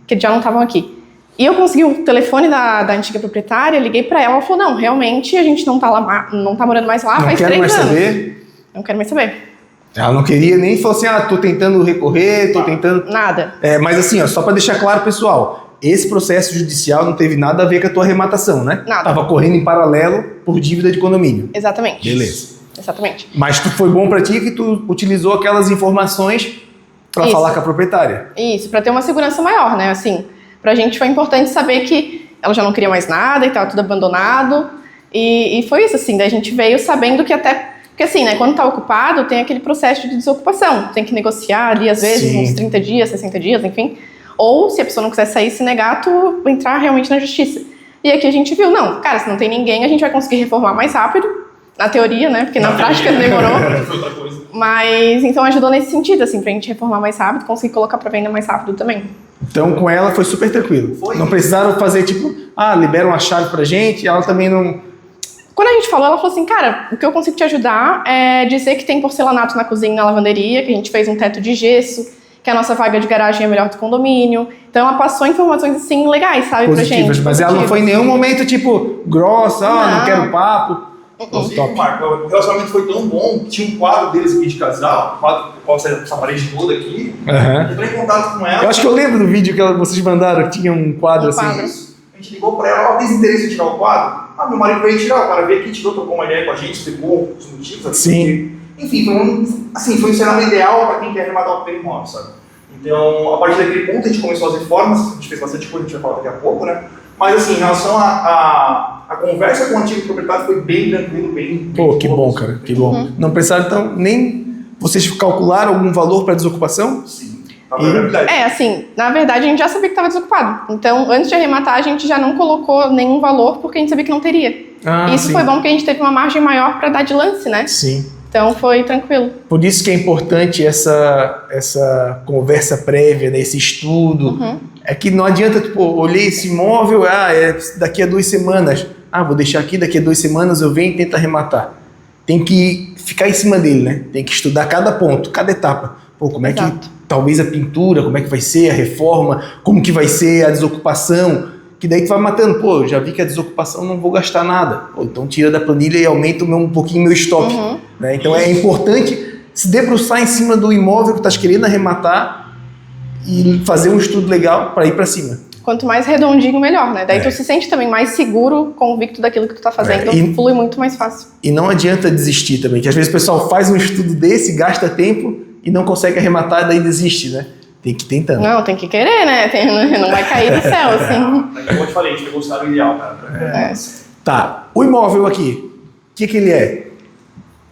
Speaker 3: Que eles já não estavam aqui. E eu consegui o telefone da antiga proprietária, liguei pra ela, ela falou, não, realmente a gente não tá lá, não tá morando mais lá,
Speaker 1: Não
Speaker 3: faz
Speaker 1: quero
Speaker 3: 3
Speaker 1: mais
Speaker 3: anos.
Speaker 1: saber.
Speaker 3: Não quero mais saber.
Speaker 1: Ela não queria nem falar assim, tô tentando recorrer, tô tentando...
Speaker 3: Nada.
Speaker 1: Mas assim, ó, só pra deixar claro, pessoal, esse processo judicial não teve nada a ver com a tua arrematação, né?
Speaker 3: Nada.
Speaker 1: Tava correndo em paralelo por dívida de condomínio.
Speaker 3: Exatamente.
Speaker 1: Beleza.
Speaker 3: Exatamente.
Speaker 1: Mas foi bom pra ti que tu utilizou aquelas informações pra
Speaker 3: Isso.
Speaker 1: falar com a proprietária.
Speaker 3: Isso, pra ter uma segurança maior, né? Assim, pra gente foi importante saber que ela já não queria mais nada e tava tudo abandonado. E foi isso, assim, daí a gente veio sabendo que até... Porque assim, né, quando tá ocupado, tem aquele processo de desocupação. Tem que negociar ali, às vezes,
Speaker 1: Sim.
Speaker 3: uns 30 dias, 60 dias, enfim. Ou, se a pessoa não quiser sair, se negar, tu entrar realmente na justiça. E aqui a gente viu, não, cara, se não tem ninguém, a gente vai conseguir reformar mais rápido. Na teoria, né, porque na prática demorou.
Speaker 2: Foi outra coisa.
Speaker 3: Mas, então ajudou nesse sentido, assim, pra gente reformar mais rápido, conseguir colocar pra venda mais rápido também.
Speaker 1: Então, com ela foi super tranquilo.
Speaker 2: Foi.
Speaker 1: Não precisaram fazer, tipo, libera uma chave pra gente, ela também não...
Speaker 3: Quando a gente falou, ela falou assim, cara, o que eu consigo te ajudar é dizer que tem porcelanato na cozinha e na lavanderia, que a gente fez um teto de gesso, que a nossa vaga de garagem é melhor do condomínio. Então ela passou informações, assim, legais, sabe,
Speaker 1: Positivas,
Speaker 3: pra gente.
Speaker 1: mas ela não foi em nenhum momento, tipo, grossa, não
Speaker 3: Não.
Speaker 1: quero papo.
Speaker 2: Inclusive, Marco, o relacionamento foi tão bom que tinha um quadro deles aqui de casal, um quadro com essa parede toda aqui. Eu entrei em contato com ela.
Speaker 1: Eu acho que eu lembro do vídeo que vocês mandaram, que tinha um quadro assim.
Speaker 2: A gente ligou pra ela, tem interesse em tirar o quadro? Ah, meu marido veio tirar, o cara veio aqui, tirou, trocou uma ideia com a gente, explicou os motivos.
Speaker 1: Sim.
Speaker 2: Enfim, foi um cenário ideal para quem quer arrematar o primeiro imóvel, sabe? Então, a partir daquele ponto, a gente começou as reformas, a gente fez bastante coisa, a gente vai falar daqui a pouco, né? Mas, assim, em relação a conversa com o antigo proprietário foi bem tranquilo, bem...
Speaker 1: Pô, que bom, cara, que bom. Não precisaram, então, nem... Vocês calcularam algum valor para desocupação?
Speaker 2: Sim.
Speaker 3: Assim, na verdade a gente já sabia que estava desocupado. Então, antes de arrematar, a gente já não colocou nenhum valor porque a gente sabia que não teria. Isso foi bom porque a gente teve uma margem maior para dar de lance, né?
Speaker 1: Sim.
Speaker 3: Então foi tranquilo.
Speaker 1: Por isso que é importante essa conversa prévia, né, esse estudo. É que não adianta, tipo, olhei esse imóvel, é daqui a 2 semanas. Vou deixar aqui, daqui a 2 semanas eu venho e tento arrematar. Tem que ficar em cima dele, né? Tem que estudar cada ponto, cada etapa. Pô, como é que talvez a pintura, como é que vai ser a reforma, como que vai ser a desocupação, que daí tu vai matando. Pô, já vi que a desocupação não vou gastar nada. Pô, então tira da planilha e aumenta um pouquinho meu estoque. Né? Então é importante se debruçar em cima do imóvel que tu estás querendo arrematar e fazer um estudo legal para ir para cima.
Speaker 3: Quanto mais redondinho, melhor, né? Daí tu se sente também mais seguro, convicto daquilo que tu tá fazendo, flui muito mais fácil.
Speaker 1: E não adianta desistir também, que às vezes o pessoal faz um estudo desse, gasta tempo e não consegue arrematar, daí desiste, né? Tem que ir tentando.
Speaker 3: Não, tem que querer, né? Não vai cair do céu, assim.
Speaker 2: Como eu te falei, a gente pegou o cenário ideal, cara.
Speaker 1: Tá, o imóvel aqui, o que ele é?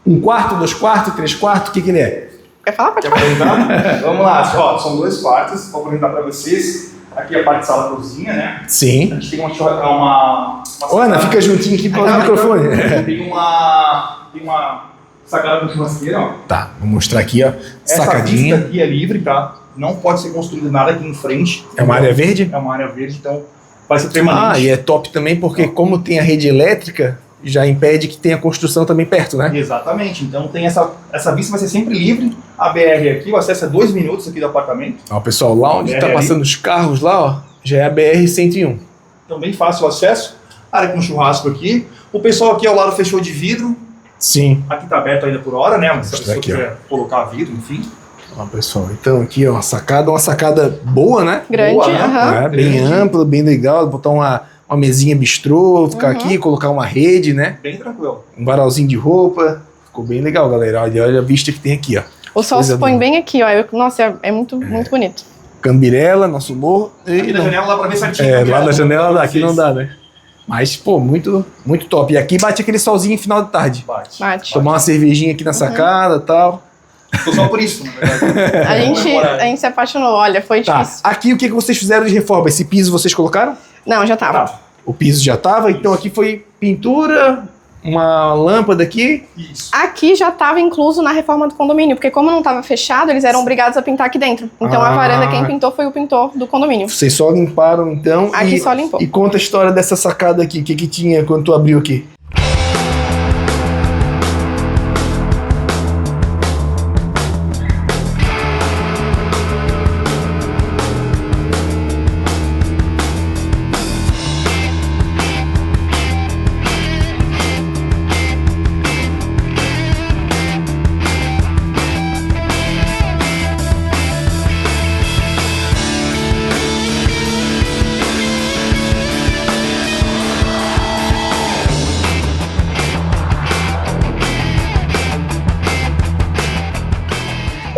Speaker 1: 1 quarto, 2 quartos, 3 quartos, o que ele é?
Speaker 3: Quer falar? Pode falar.
Speaker 2: Vamos lá, ó, são 2 quartos, vou apresentar pra vocês. Aqui é a parte de sala-cozinha, né?
Speaker 1: Sim.
Speaker 2: A gente tem uma
Speaker 1: Ana, fica juntinho aqui para o microfone.
Speaker 2: Tem uma sacada com churrasqueira, ó.
Speaker 1: Tá, vou mostrar aqui, ó. Sacadinha.
Speaker 2: Essa vista aqui é livre, tá? Não pode ser construído nada aqui em frente.
Speaker 1: É uma área verde?
Speaker 2: É uma área verde, então vai ser permanente.
Speaker 1: E é top também porque como tem a rede elétrica, já impede que tenha construção também perto, né?
Speaker 2: Exatamente, então tem essa vista vai ser sempre livre. A BR aqui, o acesso é 2 minutos aqui do apartamento.
Speaker 1: Ó, pessoal, lá onde tá passando os carros lá, ó, já é a BR-101.
Speaker 2: Então bem fácil o acesso. Área com churrasco aqui. O pessoal aqui ao lado fechou de vidro.
Speaker 1: Sim.
Speaker 2: Aqui tá aberto ainda por hora, né? Se a pessoa
Speaker 1: aqui,
Speaker 2: quiser colocar vidro, enfim.
Speaker 1: Ó, pessoal, então aqui ó, uma sacada boa, né?
Speaker 3: Grande,
Speaker 2: boa, né?
Speaker 1: Bem ampla, bem legal. Botar uma mesinha bistrô, ficar aqui, colocar uma rede, né?
Speaker 2: Bem tranquilo.
Speaker 1: Um varalzinho de roupa. Ficou bem legal, galera. Olha a vista que tem aqui, ó.
Speaker 3: O sol se põe bem aqui, ó. Nossa, é muito bonito.
Speaker 1: Cambirela, nosso morro.
Speaker 2: Aqui na janela dá pra ver certinho.
Speaker 1: Lá na janela daqui não dá, né? Mas, pô, muito top. E aqui bate aquele solzinho final de tarde.
Speaker 3: Bate.
Speaker 1: Tomar uma cervejinha aqui na sacada e tal.
Speaker 2: Tô só por isso, na verdade.
Speaker 3: A gente se apaixonou, olha, foi difícil.
Speaker 1: Aqui o que vocês fizeram de reforma? Esse piso vocês colocaram?
Speaker 3: Não, já tava.
Speaker 1: O piso já tava, então aqui foi pintura, uma lâmpada aqui.
Speaker 2: Isso.
Speaker 3: Aqui já estava incluso na reforma do condomínio, porque como não estava fechado, eles eram obrigados a pintar aqui dentro. Então a varanda quem pintou foi o pintor do condomínio.
Speaker 1: Vocês só limparam então.
Speaker 3: Aqui só limpou.
Speaker 1: E conta a história dessa sacada aqui, o que tinha quando tu abriu aqui?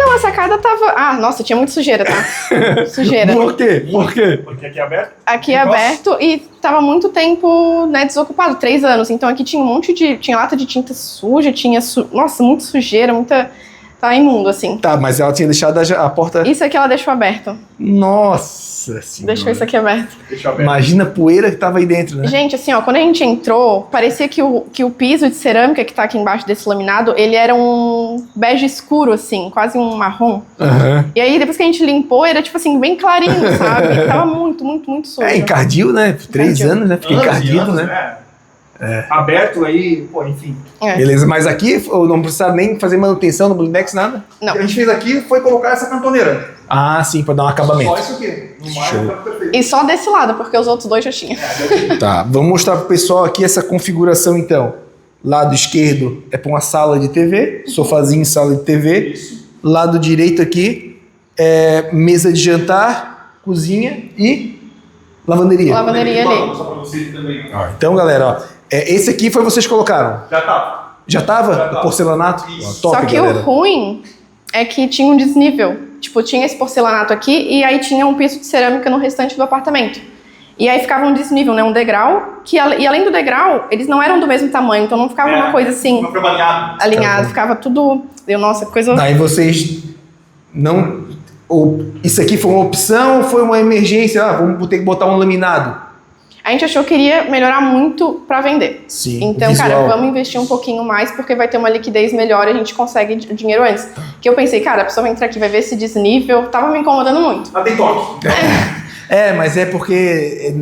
Speaker 3: A sacada tava... nossa, tinha muita sujeira, tá? Sujeira.
Speaker 1: Por quê?
Speaker 2: Porque aqui é aberto?
Speaker 3: Aqui é aberto e tava muito tempo, né, desocupado, 3 anos. Então aqui tinha um monte de... Tinha lata de tinta suja, nossa, muita sujeira, muita... Tá imundo, assim.
Speaker 1: Tá, mas ela tinha deixado a porta...
Speaker 3: Isso aqui ela deixou aberto.
Speaker 1: Nossa senhora.
Speaker 3: Deixou isso aqui aberto.
Speaker 1: Imagina a poeira que tava aí dentro, né?
Speaker 3: Gente, assim, ó, quando a gente entrou, parecia que o piso de cerâmica que tá aqui embaixo desse laminado, ele era um bege escuro, assim, quase um marrom. E aí, depois que a gente limpou, era, tipo assim, bem clarinho, sabe? Tava muito sujo.
Speaker 1: Encardiu, né? 3 anos, né? Fica encardido, né?
Speaker 2: Aberto aí, pô, enfim.
Speaker 1: Beleza, mas aqui não precisa nem fazer manutenção no blindex, nada?
Speaker 3: Não.
Speaker 2: O que a gente fez aqui foi colocar essa cantoneira.
Speaker 1: Sim, pra dar um acabamento.
Speaker 2: Só isso aqui. No mar tá perfeito.
Speaker 3: E só desse lado, porque os outros 2 já tinham.
Speaker 1: Tá, vamos mostrar pro pessoal aqui essa configuração então. Lado esquerdo é para uma sala de TV, sofazinho, sala de TV.
Speaker 2: Isso.
Speaker 1: Lado direito aqui é mesa de jantar, cozinha e lavanderia.
Speaker 3: Lavanderia ali.
Speaker 2: Só pra vocês também.
Speaker 1: Então, galera, ó, esse aqui foi vocês que colocaram.
Speaker 2: Já tá.
Speaker 1: Já tava?
Speaker 2: Já tava.
Speaker 1: O porcelanato?
Speaker 2: Isso.
Speaker 1: Top,
Speaker 3: Só que
Speaker 1: galera.
Speaker 3: o ruim é que tinha um desnível. Tipo, tinha esse porcelanato aqui e aí tinha um piso de cerâmica no restante do apartamento. E aí ficava um desnível, né? Um degrau, e além do degrau, eles não eram do mesmo tamanho, então não ficava uma coisa assim,
Speaker 2: Não foi alinhado.
Speaker 3: alinhado, ficava tudo... Deu, nossa, coisa...
Speaker 1: Daí vocês não... Isso aqui foi uma opção ou foi uma emergência? Vamos ter que botar um laminado.
Speaker 3: A gente achou que iria melhorar muito pra vender.
Speaker 1: Sim.
Speaker 3: Então, cara, vamos investir um pouquinho mais, porque vai ter uma liquidez melhor e a gente consegue o dinheiro antes. Que eu pensei, cara, a pessoa vai entrar aqui, vai ver esse desnível, tava me incomodando muito.
Speaker 2: Tem toque.
Speaker 1: Mas é porque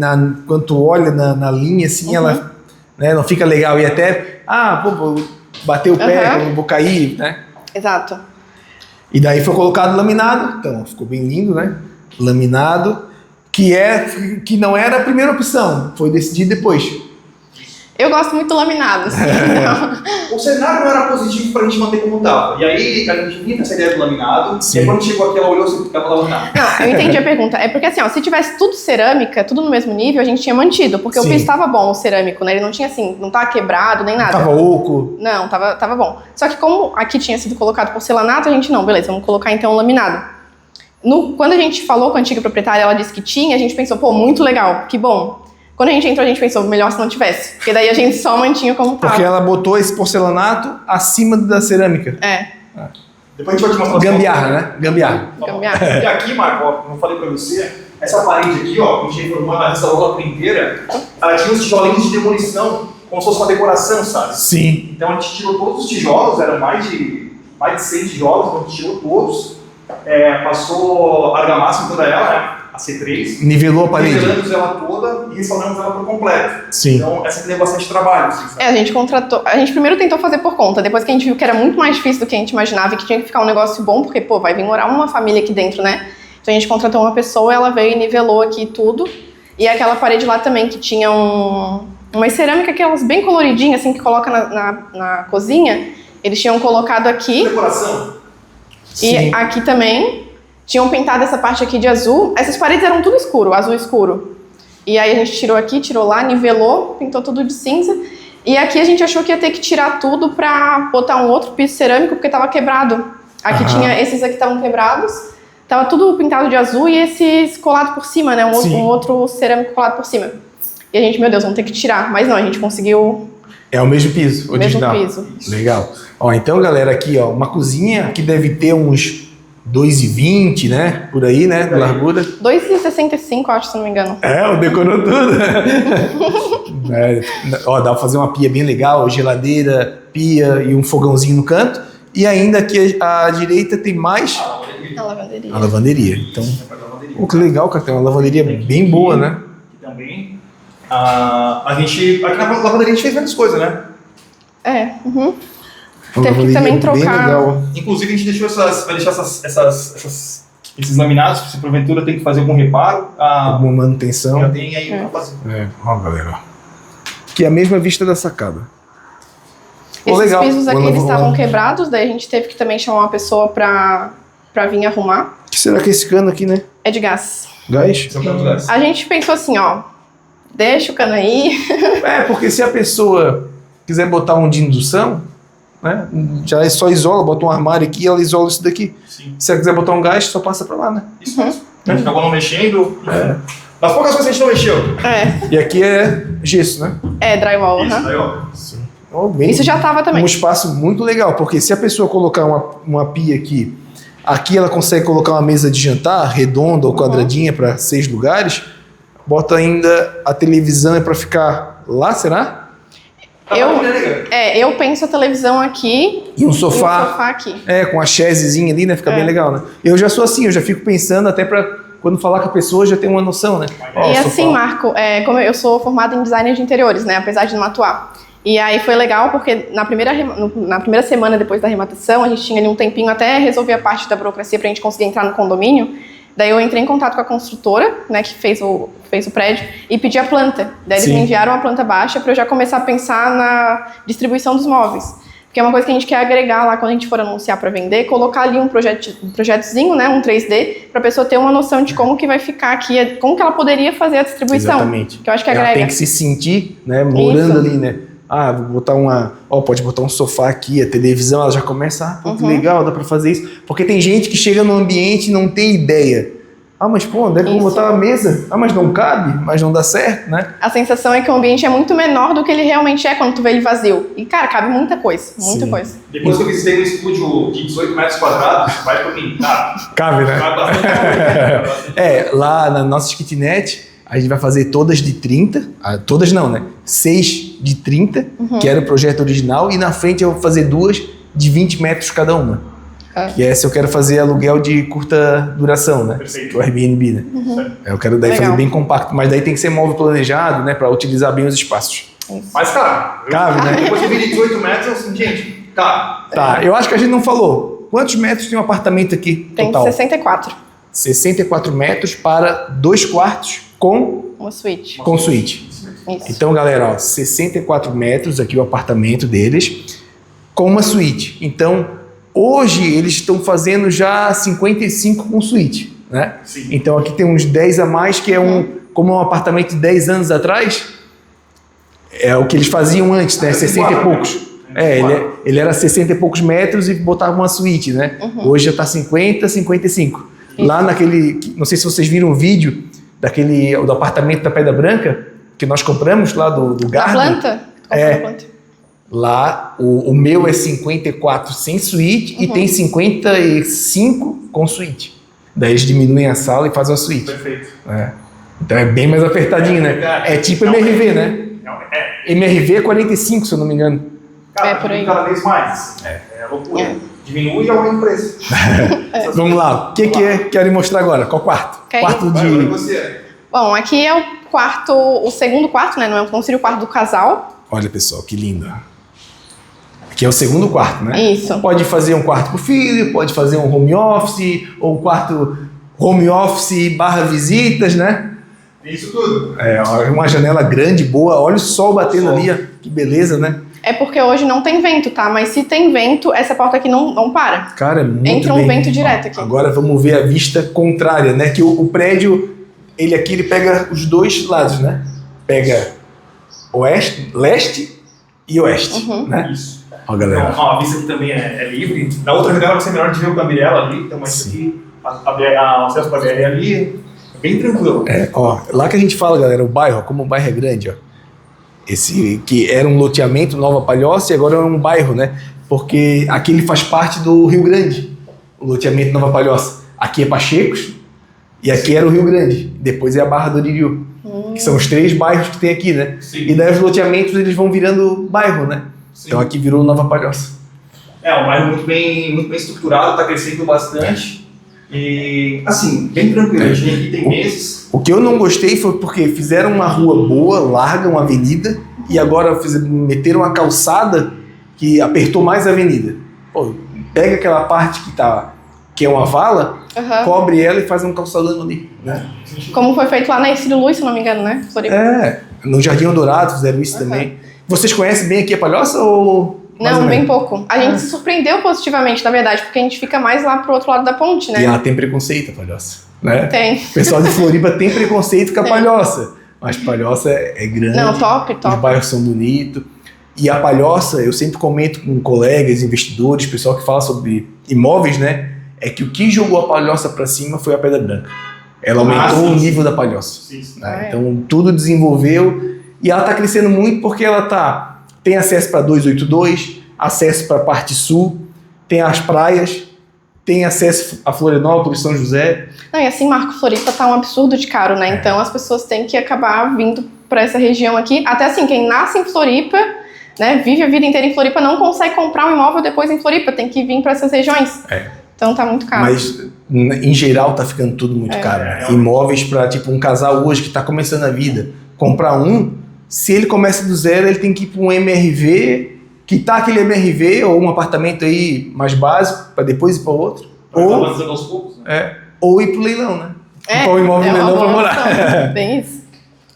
Speaker 1: quando tu olha na linha, assim, ela né, não fica legal. E até, vou bater o pé, vou cair, né?
Speaker 3: Exato.
Speaker 1: E daí foi colocado laminado, então ficou bem lindo, né? Laminado, que não era a primeira opção, foi decidido depois.
Speaker 3: Eu gosto muito do laminado, assim, então...
Speaker 2: O cenário não era positivo pra gente manter como tava. E aí a gente vinha com essa ideia do laminado,
Speaker 1: Sim.
Speaker 2: e aí quando chegou aqui, ela olhou e ficava laminado.
Speaker 3: Não, eu entendi a pergunta. É porque assim, ó, se tivesse tudo cerâmica, tudo no mesmo nível, a gente tinha mantido, porque
Speaker 1: Sim.
Speaker 3: o piso tava bom, o cerâmico, né? Ele não tinha assim, não tava quebrado nem nada.
Speaker 1: Tava oco.
Speaker 3: Não, tava bom. Só que como aqui tinha sido colocado porcelanato, a gente não, beleza, vamos colocar então o laminado. Quando a gente falou com a antiga proprietária, ela disse que tinha, a gente pensou, pô, muito legal, que bom. Quando a gente entrou, a gente pensou, melhor se não tivesse. Porque daí a gente só mantinha como tava.
Speaker 1: Porque ela botou esse porcelanato acima da cerâmica.
Speaker 2: Depois a gente vai te mostrar.
Speaker 1: Gambiarra, né? Gambiarra.
Speaker 3: Gambiarra.
Speaker 2: E aqui, Marco, ó, como eu falei pra você, essa parede aqui, ó, que a gente reformou, ela restaurou ela inteira, ela tinha os tijolinhos de demolição, como se fosse uma decoração, sabe?
Speaker 1: Sim.
Speaker 2: Então a gente tirou todos os tijolos, eram mais de 100 tijolos, então a gente tirou todos, passou argamassa em toda ela, né? A C3.
Speaker 1: Nivelou a parede.
Speaker 2: Nivelamos ela toda e restauramos ela por completo.
Speaker 1: Sim.
Speaker 2: Então essa aqui deu bastante trabalho, assim, sabe?
Speaker 3: A gente contratou. A gente primeiro tentou fazer por conta, depois que a gente viu que era muito mais difícil do que a gente imaginava e que tinha que ficar um negócio bom, porque, pô, vai vir morar uma família aqui dentro, né? Então a gente contratou uma pessoa, ela veio e nivelou aqui tudo. E aquela parede lá também que tinha uma cerâmica, aquelas bem coloridinhas, assim, que coloca na cozinha, eles tinham colocado aqui.
Speaker 2: Decoração.
Speaker 3: E aqui também. Tinham pintado essa parte aqui de azul. Essas paredes eram tudo escuro, azul escuro. E aí a gente tirou aqui, tirou lá, nivelou, pintou tudo de cinza. E aqui a gente achou que ia ter que tirar tudo pra botar um outro piso cerâmico, porque tava quebrado. Aqui tinha, esses aqui estavam quebrados. Tava tudo pintado de azul e esses colado por cima, né? Um outro cerâmico colado por cima. E a gente, meu Deus, vamos ter que tirar. Mas não, a gente conseguiu...
Speaker 1: É o mesmo piso, original.
Speaker 3: Mesmo piso.
Speaker 1: Legal. Ó, então, galera, aqui, ó, uma cozinha que deve ter uns 2,20, né? Por aí, né? De largura.
Speaker 3: 2,65, acho, se não me engano.
Speaker 1: Decorou tudo. Ó, dá pra fazer uma pia bem legal, geladeira, pia e um fogãozinho no canto. E ainda aqui à direita tem mais
Speaker 3: A lavanderia.
Speaker 1: a lavanderia. Então, que legal, cara. Tem uma lavanderia bem boa, né?
Speaker 2: Aqui também. Aqui na lavanderia a gente fez várias coisas, né?
Speaker 1: Uma
Speaker 3: Teve que
Speaker 1: lavanderia
Speaker 3: também
Speaker 1: bem
Speaker 3: trocar.
Speaker 1: legal.
Speaker 2: Inclusive a gente vai deixar esses laminados, se porventura tem que fazer algum reparo,
Speaker 1: Alguma manutenção.
Speaker 2: já tem aí pra fazer.
Speaker 1: Ó, galera. Que é a mesma vista da sacada.
Speaker 3: Esses
Speaker 1: legal.
Speaker 3: pisos aqui, eles estavam quebrados, daí a gente teve que também chamar uma pessoa pra vir arrumar.
Speaker 1: O que será que é esse cano aqui, né?
Speaker 3: É de gás.
Speaker 1: Gás?
Speaker 2: São tantos lugares.
Speaker 3: A gente pensou assim, ó, deixa o cano aí.
Speaker 1: Porque se a pessoa quiser botar um de indução, né? Já só isola, bota um armário aqui e ela isola isso daqui.
Speaker 2: Sim.
Speaker 1: Se ela quiser botar um gás, só passa pra lá, né?
Speaker 2: Isso mesmo. A gente acabou não mexendo. Das poucas coisas que a gente não mexeu.
Speaker 1: E aqui é gesso, né?
Speaker 3: Drywall,
Speaker 2: Isso,
Speaker 3: aham.
Speaker 2: aí, ó.
Speaker 1: Ó, bem,
Speaker 3: Isso já tava também.
Speaker 1: um espaço muito legal, porque se a pessoa colocar uma pia aqui ela consegue colocar uma mesa de jantar redonda ou quadradinha para 6 lugares, bota ainda a televisão para ficar lá, será?
Speaker 3: Eu penso a televisão aqui
Speaker 1: E um sofá.
Speaker 3: e o sofá aqui.
Speaker 1: Com a chasezinha ali, né? Fica bem legal, né? Eu já sou assim, eu já fico pensando até pra quando falar com a pessoa já ter uma noção, né? Ó,
Speaker 3: E
Speaker 1: sofá.
Speaker 3: assim, Marco, como eu sou formada em design de interiores, né? Apesar de não atuar. E aí foi legal porque na primeira semana depois da arrematação, a gente tinha ali um tempinho até resolver a parte da burocracia pra gente conseguir entrar no condomínio. Daí eu entrei em contato com a construtora, né, que fez o prédio, e pedi a planta. Daí eles me enviaram a planta baixa para eu já começar a pensar na distribuição dos móveis. Porque é uma coisa que a gente quer agregar lá quando a gente for anunciar para vender, colocar ali um projetozinho, né, um 3D, para a pessoa ter uma noção de como que vai ficar aqui, como que ela poderia fazer a distribuição.
Speaker 1: Exatamente.
Speaker 3: Que eu acho que
Speaker 1: ela
Speaker 3: agrega.
Speaker 1: tem que se sentir, né, morando ali, né? Vou botar pode botar um sofá aqui, a televisão, ela já começa, que legal, dá pra fazer isso. Porque tem gente que chega no ambiente e não tem ideia. Mas pô, onde é que eu vou botar a mesa? Mas não cabe, mas não dá certo, né?
Speaker 3: A sensação é que o ambiente é muito menor do que ele realmente é quando tu vê ele vazio. E, cara, cabe muita coisa, muita coisa.
Speaker 2: Depois que eu visitei um estúdio de 18 metros quadrados, vai pra mim,
Speaker 1: cabe, né?
Speaker 2: Cabe bastante.
Speaker 1: Lá na nossa kitnet, a gente vai fazer todas de 30, todas não, né? 6 de 30, que era o projeto original, e na frente eu vou fazer 2 de 20 metros cada uma. Que essa eu quero fazer aluguel de curta duração, né?
Speaker 2: Perfeito.
Speaker 1: O Airbnb, né? Eu quero daí fazer bem compacto, mas daí tem que ser móvel planejado, né? Para utilizar bem os espaços.
Speaker 2: Mas
Speaker 1: cabe, né?
Speaker 2: Depois de 18 metros, assim, gente,
Speaker 1: Tá, eu acho que a gente não falou. Quantos metros tem um apartamento aqui total?
Speaker 3: Tem 64.
Speaker 1: 64 metros para 2 quartos com
Speaker 3: Uma suíte.
Speaker 1: Com suíte.
Speaker 3: Isso.
Speaker 1: Então, galera, 64 metros aqui o apartamento deles, com uma suíte. Então, hoje eles estão fazendo já 55 com suíte, né?
Speaker 2: Sim.
Speaker 1: Então, aqui tem uns 10 a mais, que é como um apartamento de 10 anos atrás, é o que eles faziam antes, né? 60 e poucos. Ele era 60 e poucos metros e botava uma suíte, né? Hoje já está 50, 55. Lá naquele, não sei se vocês viram o vídeo, do apartamento da Pedra Branca, que nós compramos lá do Garden.
Speaker 3: Planta?
Speaker 1: Planta. Lá, o meu é 54 sem suíte e tem 55 com suíte. Daí eles diminuem a sala e fazem uma suíte.
Speaker 2: Perfeito.
Speaker 1: Então é bem mais apertadinho, né? É tipo MRV, né? MRV é 45, se eu não me engano.
Speaker 2: Cara,
Speaker 3: por aí.
Speaker 2: Cada vez mais. É loucura. Diminui e aumenta o preço.
Speaker 1: Vamos lá. O que é? Quero mostrar agora. Qual quarto? Quarto
Speaker 2: Agora
Speaker 1: de...
Speaker 2: você.
Speaker 3: Bom, aqui é o segundo quarto, né? Não seria o quarto do casal.
Speaker 1: Olha, pessoal, que lindo. Aqui é o segundo quarto, né?
Speaker 3: Isso.
Speaker 1: Pode fazer um quarto pro filho, pode fazer um home office, ou um quarto home office / visitas, né?
Speaker 2: Isso tudo.
Speaker 1: Uma janela grande, boa. Olha o sol batendo ali, ó. Que beleza, né?
Speaker 3: É porque hoje não tem vento, tá? Mas se tem vento, essa porta aqui não para.
Speaker 1: Cara, é muito
Speaker 3: Entra um
Speaker 1: bem.
Speaker 3: vento direto aqui.
Speaker 1: Agora vamos ver a vista contrária, né? Que o prédio, ele pega os dois lados, né? Pega leste e oeste, né?
Speaker 2: Isso.
Speaker 1: Ó, galera.
Speaker 2: Então, a vista aqui também é livre. Na outra janela vai ser melhor de ver o Gambirella ali. Então, mas aqui, o acesso para a BR ali é bem tranquilo.
Speaker 1: Lá que a gente fala, galera, o bairro, ó, como o bairro é grande, ó. Esse que era um loteamento Nova Palhoça e agora é um bairro, né? Porque aqui ele faz parte do Rio Grande, o loteamento Nova Palhoça. Aqui é Pachecos e aqui era o Rio Grande. Depois é a Barra do Aririu, que são os 3 bairros que tem aqui, né?
Speaker 2: Sim.
Speaker 1: E daí os loteamentos eles vão virando bairro, né?
Speaker 2: Sim.
Speaker 1: Então aqui virou Nova Palhoça.
Speaker 2: Um bairro muito bem estruturado, está crescendo bastante. E, assim, bem tranquilo. A gente aqui tem meses.
Speaker 1: O que eu não gostei foi porque fizeram uma rua boa, larga, uma avenida, e agora meteram uma calçada que apertou mais a avenida. Pô, pega aquela parte que é uma vala, cobre ela e faz um calçadão ali, né?
Speaker 3: Como foi feito lá na Ercílio Luz, se não me engano, né?
Speaker 1: No Jardim Eldorado fizeram isso também. Vocês conhecem bem aqui a Palhoça ou...
Speaker 3: Não, bem pouco. A gente se surpreendeu positivamente, na verdade, porque a gente fica mais lá pro outro lado da ponte, né?
Speaker 1: E ela tem preconceito, a Palhoça, né?
Speaker 3: Tem.
Speaker 1: O pessoal de Floripa tem preconceito com a Palhoça, mas Palhoça é grande.
Speaker 3: Não, top.
Speaker 1: Os bairros são bonitos. E a Palhoça, eu sempre comento com colegas, investidores, pessoal que fala sobre imóveis, né? É que o que jogou a Palhoça para cima foi a Pedra Branca. Ela aumentou o nível da Palhoça. Né? Então tudo desenvolveu e ela está crescendo muito porque ela tem acesso para 282, acesso para a parte sul, tem as praias, tem acesso a Florianópolis, São José.
Speaker 3: Não, e assim, Marco, Floripa tá um absurdo de caro, né? Então as pessoas têm que acabar vindo para essa região aqui. Até assim, quem nasce em Floripa, né, vive a vida inteira em Floripa, não consegue comprar um imóvel depois em Floripa, tem que vir para essas regiões. Então tá muito caro.
Speaker 1: Mas, em geral, tá ficando tudo muito caro. Né? Imóveis para, um casal hoje que tá começando a vida, comprar se ele começa do zero, ele tem que ir para um MRV, quitar aquele MRV ou um apartamento aí mais básico, para depois ir para outro.
Speaker 2: Avançando aos poucos, né?
Speaker 1: ou ir pro leilão, né? Ou imóvel
Speaker 3: é uma
Speaker 1: leilão pra
Speaker 3: boa
Speaker 1: morar.
Speaker 3: opção, bem isso.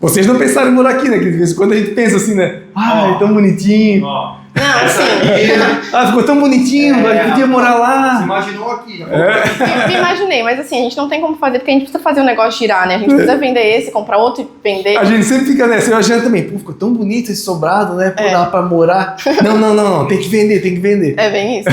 Speaker 1: Vocês não pensaram em morar aqui, né? Que de vez em quando a gente pensa assim, né? Ah, é tão bonitinho.
Speaker 2: Ó,
Speaker 3: Não,
Speaker 2: essa
Speaker 3: assim,
Speaker 2: aqui,
Speaker 1: Ah, ficou tão bonitinho, mas podia morar
Speaker 2: você
Speaker 1: lá.
Speaker 2: imaginou aqui.
Speaker 3: eu me imaginei, mas assim, a gente não tem como fazer, porque a gente precisa fazer o negócio girar, né? A gente precisa vender esse, comprar outro e vender.
Speaker 1: A gente sempre fica nessa. Eu achando também, pô, ficou tão bonito esse sobrado, né? Pô, dá pra morar. Não. Tem que vender.
Speaker 3: É bem isso.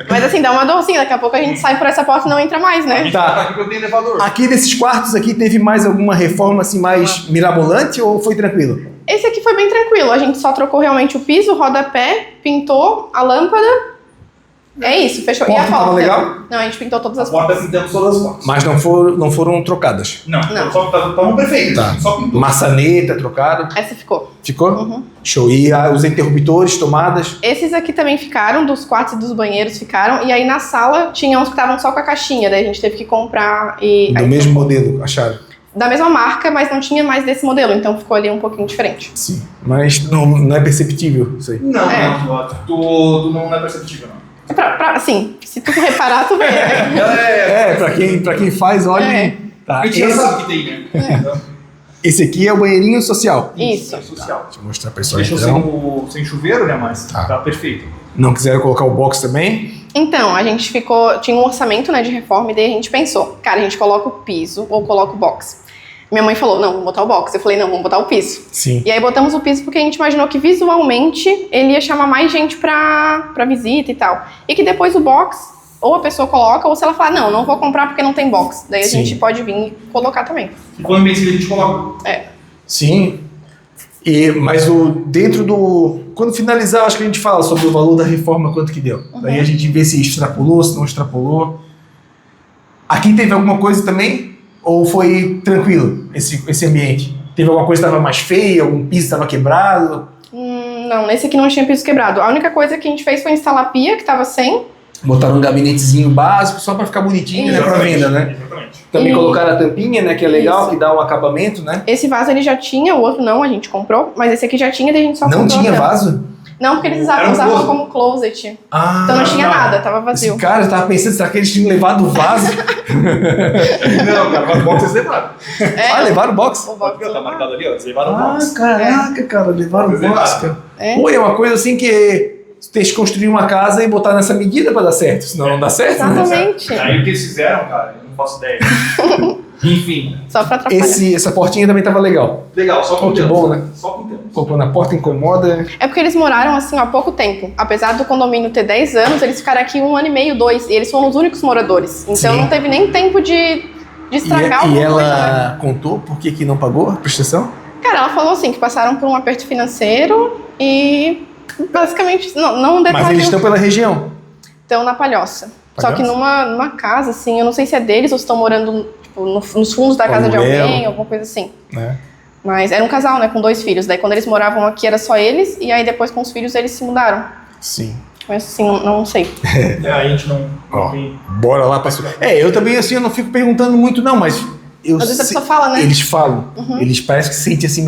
Speaker 3: Mas assim, dá uma dorzinha, daqui a pouco a gente sai por essa porta e não entra mais, né?
Speaker 1: Tá.
Speaker 2: Aqui que eu tenho elevador.
Speaker 1: Aqui desses quartos aqui, teve mais alguma reforma assim mais mirabolante ou foi tranquilo?
Speaker 3: Esse aqui foi bem tranquilo, a gente só trocou realmente o piso, o rodapé, pintou a lâmpada. É isso, fechou.
Speaker 1: Porta
Speaker 3: e a porta?
Speaker 1: tava legal?
Speaker 3: Não, a gente pintou todas as
Speaker 2: As portas
Speaker 3: portas.
Speaker 2: pintamos todas as portas.
Speaker 1: Mas não foram trocadas.
Speaker 2: Não,
Speaker 3: Não.
Speaker 2: só estavam perfeitas.
Speaker 1: Tá.
Speaker 2: Só pintou.
Speaker 1: Maçaneta, trocaram.
Speaker 3: Essa ficou.
Speaker 1: Ficou?
Speaker 3: Uhum.
Speaker 1: Show. E os interruptores, tomadas?
Speaker 3: Esses aqui também ficaram, dos quartos e dos banheiros ficaram. E aí na sala tinha uns que estavam só com a caixinha, daí a gente teve que comprar e.
Speaker 1: Do
Speaker 3: aí
Speaker 1: mesmo modelo, acharam?
Speaker 3: da mesma marca, mas não tinha mais desse modelo, então ficou ali um pouquinho diferente.
Speaker 1: Sim. Mas não é perceptível isso aí.
Speaker 2: Não,
Speaker 3: É.
Speaker 2: tu não é perceptível, não.
Speaker 3: Assim, se tu reparar, tu vê. Né?
Speaker 2: Ela é...
Speaker 1: Pra quem faz, olha.
Speaker 3: É.
Speaker 1: Tá.
Speaker 2: A gente já sabe que tem, né? Então,
Speaker 1: Esse aqui é o banheirinho social.
Speaker 3: Isso.
Speaker 2: é social.
Speaker 1: Deixa eu mostrar pra pessoal.
Speaker 2: Deixou
Speaker 1: Então,
Speaker 2: sem chuveiro, né? Mas
Speaker 1: Tá.
Speaker 2: tá perfeito.
Speaker 1: não quiseram colocar o box também?
Speaker 3: Então, a gente tinha um orçamento, né, de reforma, e daí a gente pensou, cara, a gente coloca o piso ou coloca o box. Minha mãe falou, não, vamos botar o box. Eu falei, não, vamos botar o piso.
Speaker 1: Sim.
Speaker 3: E aí botamos o piso porque a gente imaginou que visualmente ele ia chamar mais gente pra visita e tal. E que depois o box, ou a pessoa coloca, ou se ela falar, não vou comprar porque não tem box. Daí a
Speaker 1: Sim.
Speaker 3: gente pode vir e colocar também.
Speaker 2: E quando bem cedo a gente coloca.
Speaker 1: Sim. Mas dentro do... Quando finalizar, acho que a gente fala sobre o valor da reforma, quanto que deu. Daí a gente vê se extrapolou, se não extrapolou. Aqui teve alguma coisa também? Ou foi tranquilo esse ambiente? Teve alguma coisa que estava mais feia? Algum piso estava quebrado?
Speaker 3: Não, nesse aqui não tinha piso quebrado. A única coisa que a gente fez foi instalar a pia, que tava sem.
Speaker 1: Botaram um gabinetezinho básico, só para ficar bonitinho, né? Pra venda, né?
Speaker 2: Exatamente.
Speaker 1: Também
Speaker 3: E-
Speaker 1: colocaram a tampinha, né? Que é legal,
Speaker 3: Isso.
Speaker 1: que dá um acabamento, né?
Speaker 3: Esse vaso ele já tinha, o outro não, a gente comprou. Mas esse aqui já tinha, daí a gente só
Speaker 1: Não
Speaker 3: comprou
Speaker 1: tinha
Speaker 3: a tampa.
Speaker 1: vaso?
Speaker 3: Não, porque eles
Speaker 2: Era um
Speaker 3: usavam
Speaker 2: closet.
Speaker 3: como closet.
Speaker 1: Ah,
Speaker 3: Então não tinha
Speaker 2: não.
Speaker 3: nada, tava vazio.
Speaker 1: esse cara, eu tava pensando, será que eles tinham levado o vaso?
Speaker 2: Não, cara, mas box eles levaram.
Speaker 1: Ah, levaram o box?
Speaker 3: O
Speaker 2: Pode
Speaker 3: box
Speaker 2: ver, tá marcado ali, ó. Eles levaram o
Speaker 1: Ah,
Speaker 2: box.
Speaker 1: caraca, cara, levaram o
Speaker 2: Eles
Speaker 1: box,
Speaker 2: levaram.
Speaker 1: cara.
Speaker 3: É.
Speaker 1: Pô, é uma coisa assim que tem que construir uma casa e botar nessa medida pra dar certo, senão não dá certo, né?
Speaker 3: Exatamente.
Speaker 2: Aí o que eles fizeram, cara, eu não faço ideia. Enfim,
Speaker 3: Só pra atrapalhar.
Speaker 1: Essa portinha também tava legal.
Speaker 2: legal, só
Speaker 1: Pô, que
Speaker 2: pintamos.
Speaker 1: bom, né?
Speaker 2: Só pintamos.
Speaker 1: Colocou na porta, incomoda.
Speaker 3: É porque eles moraram assim há pouco tempo. Apesar do condomínio ter 10 anos, eles ficaram aqui 1 ano e meio, 2. E eles foram os únicos moradores. Então
Speaker 1: Sim.
Speaker 3: não teve nem tempo de estragar
Speaker 1: E
Speaker 3: alguma
Speaker 1: ela
Speaker 3: coisa, né?
Speaker 1: contou por que não pagou a prestação?
Speaker 3: Cara, ela falou assim, que passaram por um aperto financeiro e basicamente não
Speaker 1: Mas eles
Speaker 3: detalhou.
Speaker 1: estão pela região.
Speaker 3: Estão na Palhoça. Só que
Speaker 1: Palhoça?
Speaker 3: numa casa, assim, eu não sei se é deles ou se estão morando tipo, nos fundos da casa de
Speaker 1: Aluguel.
Speaker 3: alguém, alguma coisa assim.
Speaker 1: Né?
Speaker 3: Mas era um casal, né, com 2 filhos. Daí quando eles moravam aqui era só eles, e aí depois com os filhos eles se mudaram.
Speaker 1: Sim.
Speaker 3: Mas assim, não sei.
Speaker 2: A gente não.
Speaker 1: Ó,
Speaker 2: Enfim.
Speaker 1: bora lá pra... eu também assim, eu não fico perguntando muito não, mas...
Speaker 3: Às vezes a pessoa fala, né?
Speaker 1: Eles falam. Eles parecem que se sentem assim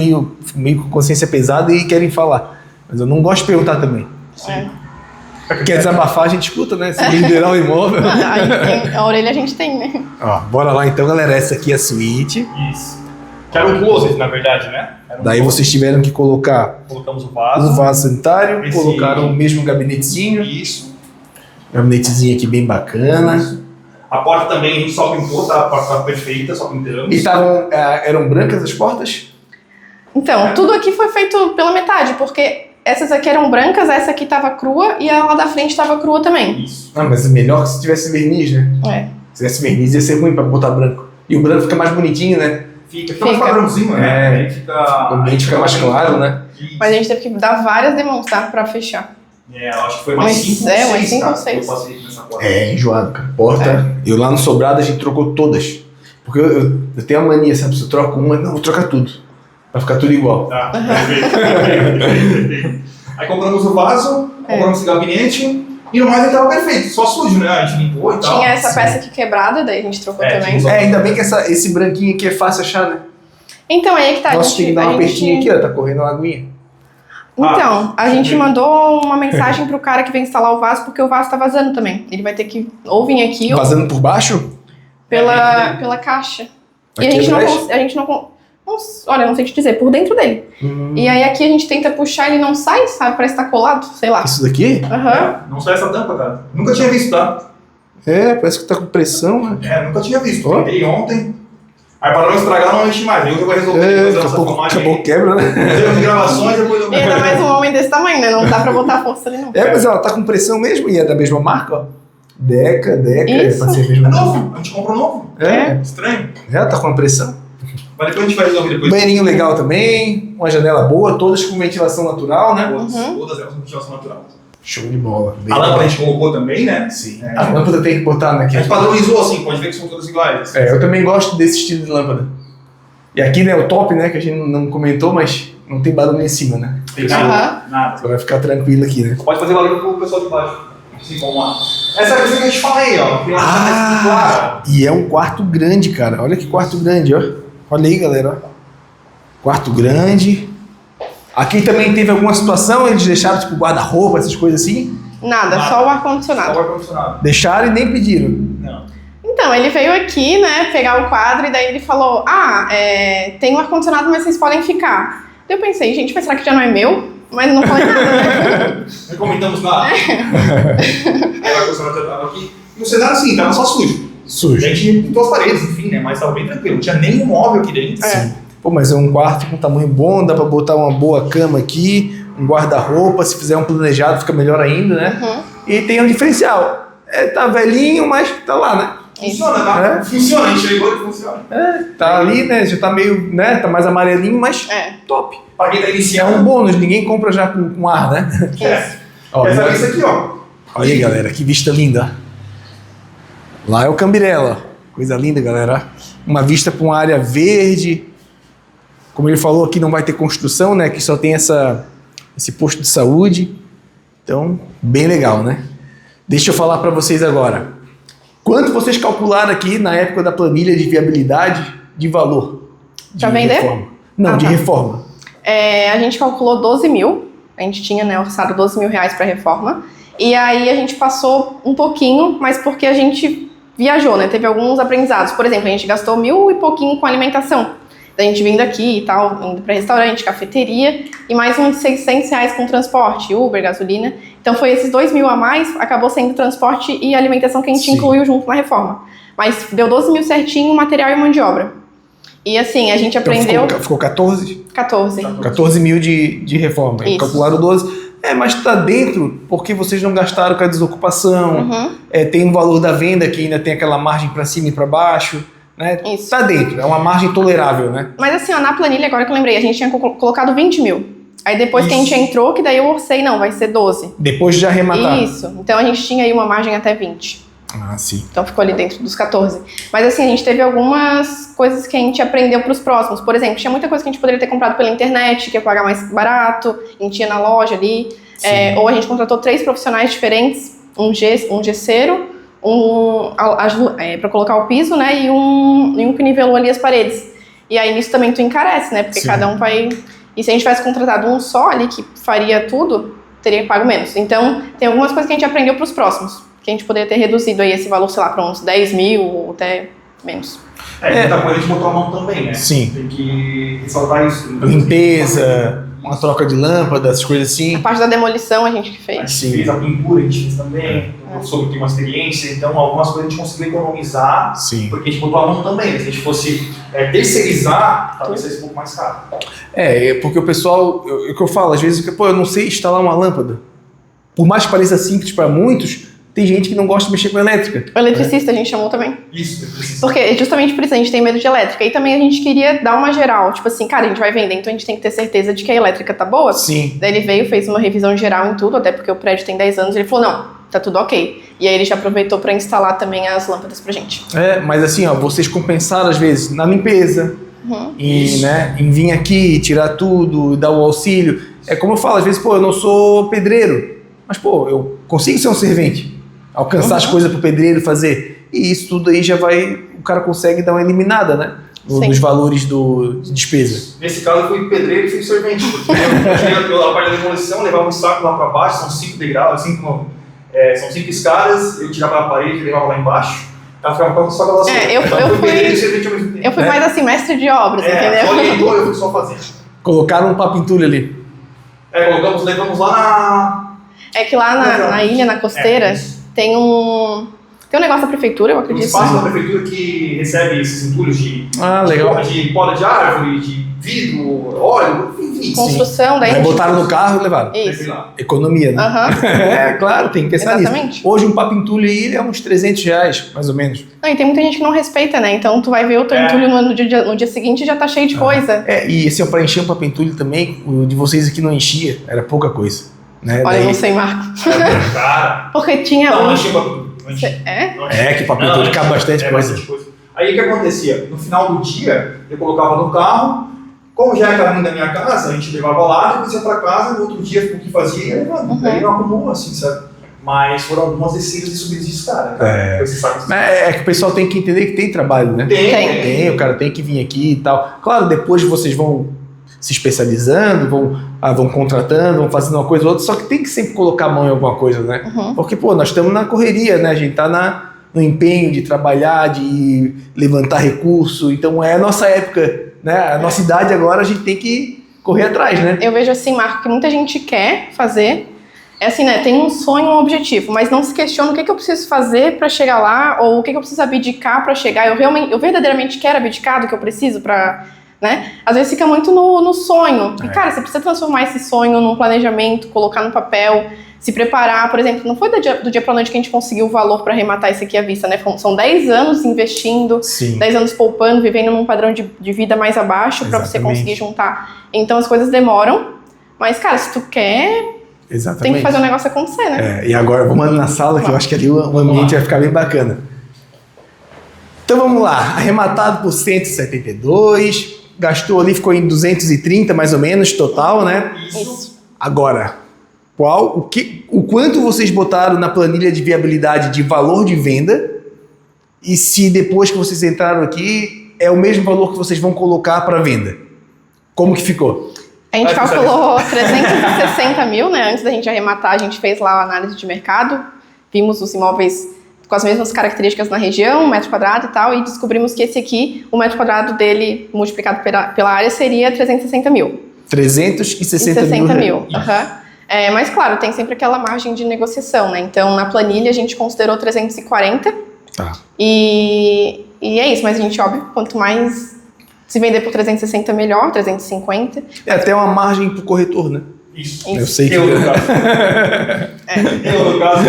Speaker 1: meio com consciência pesada e querem falar. Mas eu não gosto de perguntar também.
Speaker 3: É.
Speaker 1: Quer desabafar, a gente escuta, né? Se liderar o imóvel.
Speaker 3: A orelha a gente tem, né?
Speaker 1: Ó, bora lá então, galera. Essa aqui é a suíte.
Speaker 2: Isso. Que era um closet, na verdade, né? Era um
Speaker 1: Daí
Speaker 2: closet.
Speaker 1: vocês tiveram que colocar
Speaker 2: Colocamos o
Speaker 1: o
Speaker 2: vaso.
Speaker 1: vaso sanitário,
Speaker 2: Esse-
Speaker 1: colocaram o mesmo gabinetezinho.
Speaker 2: Isso.
Speaker 1: Gabinetezinho aqui bem bacana.
Speaker 2: A porta também a gente só pintou, tá? A porta tá perfeita, só pintamos.
Speaker 1: E eram brancas as portas?
Speaker 3: Então, tudo aqui foi feito pela metade, porque essas aqui eram brancas, essa aqui tava crua e a lá da frente tava crua também.
Speaker 2: Isso.
Speaker 1: Ah, mas é melhor que se tivesse verniz, né?
Speaker 3: É.
Speaker 1: Se tivesse verniz ia ser ruim pra botar branco. E o branco fica mais bonitinho, né?
Speaker 2: Fica mais
Speaker 3: Fica.
Speaker 2: padrãozinho, né?
Speaker 1: É.
Speaker 2: Aí fica...
Speaker 1: O ambiente fica mais claro, né?
Speaker 2: Isso.
Speaker 3: Mas a gente teve que dar várias demãos, tá? Pra fechar.
Speaker 2: É, eu acho que foi mais
Speaker 3: Mas
Speaker 2: 5
Speaker 3: é,
Speaker 2: ou
Speaker 3: umas
Speaker 2: 6,
Speaker 3: cinco
Speaker 2: tá?
Speaker 3: ou seis.
Speaker 2: Eu passei nessa porta.
Speaker 1: É, enjoado, cara. Porta. Eu lá no Sobrado a gente trocou todas. Porque eu tenho a mania, sabe? Se eu troco uma, não, vou trocar tudo. Pra ficar tudo igual.
Speaker 2: Tá, perfeito. Aí compramos o vaso, compramos esse gabinete e no mais ele tava perfeito, só sujo, né? A gente limpou e tal.
Speaker 3: Tinha essa
Speaker 1: sim.
Speaker 3: peça aqui quebrada, daí a gente trocou
Speaker 2: É,
Speaker 3: também.
Speaker 2: tinha-
Speaker 1: Ainda bem que esse branquinho aqui é fácil achar, né?
Speaker 3: Então, aí é que tá.
Speaker 1: Nossa, tem que dar
Speaker 3: a
Speaker 1: uma
Speaker 3: gente-
Speaker 1: apertinha aqui, ó. Tá correndo uma aguinha.
Speaker 3: Então, a gente
Speaker 2: sim.
Speaker 3: mandou uma mensagem pro cara que vem instalar o vaso, porque o vaso tá vazando também. Ele vai ter que ou vir aqui ou...
Speaker 1: Vazando por baixo?
Speaker 3: pela caixa. E
Speaker 1: Aqui
Speaker 3: a gente não olha, não sei te dizer, por dentro dele. E aí aqui a gente tenta puxar, ele não sai, sabe? Parece que tá colado, sei lá.
Speaker 1: Isso daqui?
Speaker 3: Aham.
Speaker 2: Não sai essa tampa, cara. Nunca tinha visto, tá?
Speaker 1: Parece que tá com pressão, né?
Speaker 2: Nunca tinha visto.
Speaker 1: Ó.
Speaker 2: Tentei ontem. Aí para não estragar, não enche mais. Eu vou resolver fazer essa filmagem.
Speaker 1: Acabou quebra, né?
Speaker 2: Fazer as gravações e depois eu...
Speaker 3: E ainda mais um homem desse tamanho, né? Não dá pra botar força ali, não.
Speaker 1: Mas ela tá com pressão mesmo e é da mesma marca, ó. Deca,
Speaker 3: Isso.
Speaker 1: pra ser a
Speaker 2: É
Speaker 1: mesma
Speaker 2: novo. A gente comprou novo. Estranho.
Speaker 1: Tá com uma pressão.
Speaker 2: Mas depois a gente vai resolver depois.
Speaker 1: Banheirinho legal também, uma janela boa, todas com ventilação natural, né?
Speaker 2: Todas elas com ventilação natural.
Speaker 1: Show de bola.
Speaker 2: A lâmpada a gente colocou também, né?
Speaker 1: Sim. A lâmpada tem que botar
Speaker 2: A
Speaker 1: naquele.
Speaker 2: gente padronizou assim, pode ver que são todas iguais.
Speaker 1: Eu também gosto desse estilo de lâmpada. E aqui, né, o top, né, que a gente não comentou, mas não tem barulho em cima, né?
Speaker 2: Tem nada. Nada.
Speaker 1: Você vai ficar tranquilo aqui, né?
Speaker 2: Pode fazer barulho pro pessoal de baixo. Assim como lá. Essa é a coisa que a gente fala aí, ó. Tem uma coisa mais clara.
Speaker 1: E é um quarto grande, cara. Olha que quarto grande, ó. Olha aí, galera. Quarto grande. Aqui também teve alguma situação, eles deixaram, tipo, guarda-roupa, essas coisas assim?
Speaker 3: Nada, só o ar-condicionado.
Speaker 2: Só o ar-condicionado.
Speaker 1: Deixaram e nem pediram.
Speaker 2: Não.
Speaker 3: Então, ele veio aqui, né, pegar o quadro e daí ele falou, tem um ar-condicionado, mas vocês podem ficar. Daí eu pensei, gente, mas será que já não é meu? Mas não falei nada, né?
Speaker 2: Não comentamos nada. Aí o ar-condicionado já tava aqui. E o cenário, assim, tava só sujo.
Speaker 1: Sujo.
Speaker 2: A gente pintou as paredes, enfim, né? Mas tava bem tranquilo. Não tinha nenhum móvel aqui dentro.
Speaker 1: Sim. Pô, mas é um quarto com tamanho bom, dá pra botar uma boa cama aqui, um guarda-roupa, se fizer um planejado fica melhor ainda, né? E tem um diferencial. Tá velhinho, mas tá lá, né?
Speaker 2: Funciona, tá? Funciona, a gente chegou e funciona.
Speaker 1: Tá ali, né? Já tá meio, né? Tá mais amarelinho, mas top.
Speaker 2: Pra quem tá
Speaker 1: É
Speaker 2: iniciando.
Speaker 1: um bônus, ninguém compra já com ar, né? Ó,
Speaker 2: Essa vista aqui, ó.
Speaker 1: olha aí, galera, que vista linda. Lá é o Cambirela. Coisa linda, galera. Uma vista para uma área verde. Como ele falou, aqui não vai ter construção, né? Aqui só tem esse posto de saúde. Então, bem legal, né? Deixa eu falar para vocês agora. Quanto vocês calcularam aqui na época da planilha de viabilidade de valor?
Speaker 3: Pra vender?
Speaker 1: Reforma? Não, de reforma.
Speaker 3: A gente calculou 12 mil. A gente tinha, né, orçado 12 mil reais para reforma. E aí a gente passou um pouquinho, mas porque a gente viajou, né? Teve alguns aprendizados. Por exemplo, a gente gastou 1.000 e pouquinho com alimentação. Da gente vindo aqui e tal, indo para restaurante, cafeteria, e mais uns 600 reais com transporte, Uber, gasolina. Então foi esses 2 mil a mais, acabou sendo transporte e alimentação que a gente incluiu junto na reforma. Mas deu 12 mil certinho, material e mão de obra. E assim, a gente aprendeu...
Speaker 1: Então ficou 14?
Speaker 3: 14.
Speaker 1: 14 mil de reforma.
Speaker 3: Isso.
Speaker 1: Calcularam 12. Mas tá dentro porque vocês não gastaram com a desocupação. Tem o valor da venda que ainda tem aquela margem para cima e para baixo. Né?
Speaker 3: Isso.
Speaker 1: Tá dentro, é uma margem tolerável, né?
Speaker 3: Mas assim, ó, na planilha, agora que eu lembrei, a gente tinha colocado 20 mil. Aí depois que a gente entrou, que daí eu orcei, não, vai ser 12.
Speaker 1: Depois de arrematar.
Speaker 3: Isso. Então a gente tinha aí uma margem até 20.
Speaker 1: Ah, sim.
Speaker 3: Então ficou ali dentro dos 14. Mas assim, a gente teve algumas coisas que a gente aprendeu pros próximos. Por exemplo, tinha muita coisa que a gente poderia ter comprado pela internet, que ia pagar mais barato, a gente ia na loja ali. Ou a gente contratou 3 profissionais diferentes, um gesseiro, para colocar o piso, né, e um que nivelou ali as paredes. E aí nisso também tu encarece, né, porque cada um vai... E se a gente tivesse contratado um só ali que faria tudo, teria pago menos. Então tem algumas coisas que a gente aprendeu pros próximos, que a gente poderia ter reduzido aí esse valor, sei lá, para uns 10 mil ou até menos.
Speaker 2: Muita coisa a gente botou a mão também, né?
Speaker 1: Sim.
Speaker 2: Tem que ressaltar isso.
Speaker 1: Limpeza, uma troca de lâmpadas, essas coisas assim.
Speaker 3: A parte da demolição a gente que fez.
Speaker 2: A gente fez a pintura, a gente fez também. O professor tem uma experiência, então algumas coisas a gente conseguiu economizar.
Speaker 1: Sim.
Speaker 2: Porque a gente botou a mão também. Se a gente fosse terceirizar, talvez fosse um pouco mais caro.
Speaker 1: Porque o pessoal, o que eu falo, às vezes, eu não sei instalar uma lâmpada. Por mais que pareça simples para muitos, tem gente que não gosta de mexer com elétrica.
Speaker 3: O eletricista a gente chamou também.
Speaker 2: Isso, eletricista.
Speaker 3: Porque justamente por isso a gente tem medo de elétrica. E também a gente queria dar uma geral. Tipo assim, cara, a gente vai vender, então a gente tem que ter certeza de que a elétrica tá boa.
Speaker 1: Sim.
Speaker 3: Daí ele veio, fez uma revisão geral em tudo, até porque o prédio tem 10 anos. Ele falou, não, tá tudo ok. E aí ele já aproveitou para instalar também as lâmpadas pra gente.
Speaker 1: Mas assim, ó, vocês compensaram às vezes na limpeza, em vir aqui, tirar tudo, dar o auxílio. É como eu falo, às vezes, eu não sou pedreiro, mas, eu consigo ser um servente. Alcançar as coisas pro pedreiro fazer. E isso tudo aí o cara consegue dar uma eliminada, né? Nos valores de despesa.
Speaker 2: Nesse caso eu fui pedreiro e fui servente. Porque eu cheguei pela parte da demolição, levava um saco lá para baixo, são 5 degraus, são 5 escadas, eu tirava a parede e levava lá embaixo. Ela ficava só pela sua.
Speaker 3: Eu fui mais assim, mestre de obras, entendeu?
Speaker 2: Só orientou, eu fui só fazer.
Speaker 1: Colocaram um papo entulho ali.
Speaker 2: Levamos lá na...
Speaker 3: É que lá na ilha, na costeira, tem um negócio da prefeitura, eu
Speaker 2: Um
Speaker 3: acredito.
Speaker 2: espaço da prefeitura que recebe esses entulhos de
Speaker 1: legal.
Speaker 2: de poda de árvore, de vidro, óleo, enfim.
Speaker 3: Construção, daí
Speaker 1: Aí botaram no carro e levaram.
Speaker 3: Isso.
Speaker 1: Economia, né?
Speaker 3: Aham.
Speaker 1: Claro, tem que pensar nisso.
Speaker 3: Exatamente.
Speaker 1: Hoje um papo entulho aí é uns R$300, mais ou menos.
Speaker 3: Não, e tem muita gente que não respeita, né? Então tu vai ver o teu entulho no dia seguinte já tá cheio de coisa.
Speaker 1: E assim, pra encher um papo entulho também, o de vocês aqui não enchia, era pouca coisa. Né?
Speaker 3: Olha, eu não sei, Marco.
Speaker 2: Cara.
Speaker 3: Porque tinha
Speaker 2: Não,
Speaker 3: um...
Speaker 2: enchia
Speaker 1: Que papo entulho cabe bastante coisa.
Speaker 2: Aí o que acontecia? No final do dia, eu colocava no carro, como já era caminho da minha casa, a gente levava lá, depois ia pra casa, no outro dia o que fazia ia levando. Aí não acumula assim, sabe? Mas foram algumas descidas e subidas de escada.
Speaker 1: É que o pessoal tem que entender que tem trabalho, né? Tem, o cara tem que vir aqui e tal. Claro, depois vocês vão se especializando, vão contratando, vão fazendo uma coisa ou outra, só que tem que sempre colocar a mão em alguma coisa, né? Porque, nós estamos na correria, né? A gente tá no empenho de trabalhar, de levantar recurso, então é a nossa época, né? A nossa idade agora, a gente tem que correr atrás, né?
Speaker 3: Eu vejo assim, Marco, que muita gente quer fazer, é assim, né? Tem um sonho, um objetivo, mas não se questiona o que eu preciso fazer para chegar lá, ou o que eu preciso abdicar para chegar. Eu verdadeiramente quero abdicar do que eu preciso para... Né? Às vezes fica muito no sonho. E, cara, você precisa transformar esse sonho num planejamento, colocar no papel, se preparar. Por exemplo, não foi do dia pra noite que a gente conseguiu o valor para arrematar isso aqui à vista, né? São 10 anos investindo, 10 anos poupando, vivendo num padrão de vida mais abaixo para você conseguir juntar. Então as coisas demoram, mas, cara, se tu quer, tem que fazer o negócio acontecer, né?
Speaker 1: E agora vamos ali na sala, que eu acho que ali o ambiente vai ficar bem bacana. Então vamos lá, arrematado por 172, gastou ali, ficou em 230 mais ou menos, total, né?
Speaker 3: Isso.
Speaker 1: Agora, o quanto vocês botaram na planilha de viabilidade de valor de venda e se depois que vocês entraram aqui é o mesmo valor que vocês vão colocar para venda? Como que ficou?
Speaker 3: A gente calculou 360 mil, né? Antes da gente arrematar, a gente fez lá a análise de mercado, vimos os imóveis com as mesmas características na região, metro quadrado e tal, e descobrimos que esse aqui, o metro quadrado dele multiplicado pela área seria 360 mil.
Speaker 1: 360
Speaker 3: mil. Mas claro, tem sempre aquela margem de negociação, né? Então na planilha a gente considerou 340.
Speaker 1: Tá.
Speaker 3: E é isso, mas a gente, óbvio, quanto mais se vender por 360 melhor, 350.
Speaker 1: É até uma margem pro corretor, né?
Speaker 2: Isso.
Speaker 1: Eu sei que...
Speaker 2: Eu, no caso,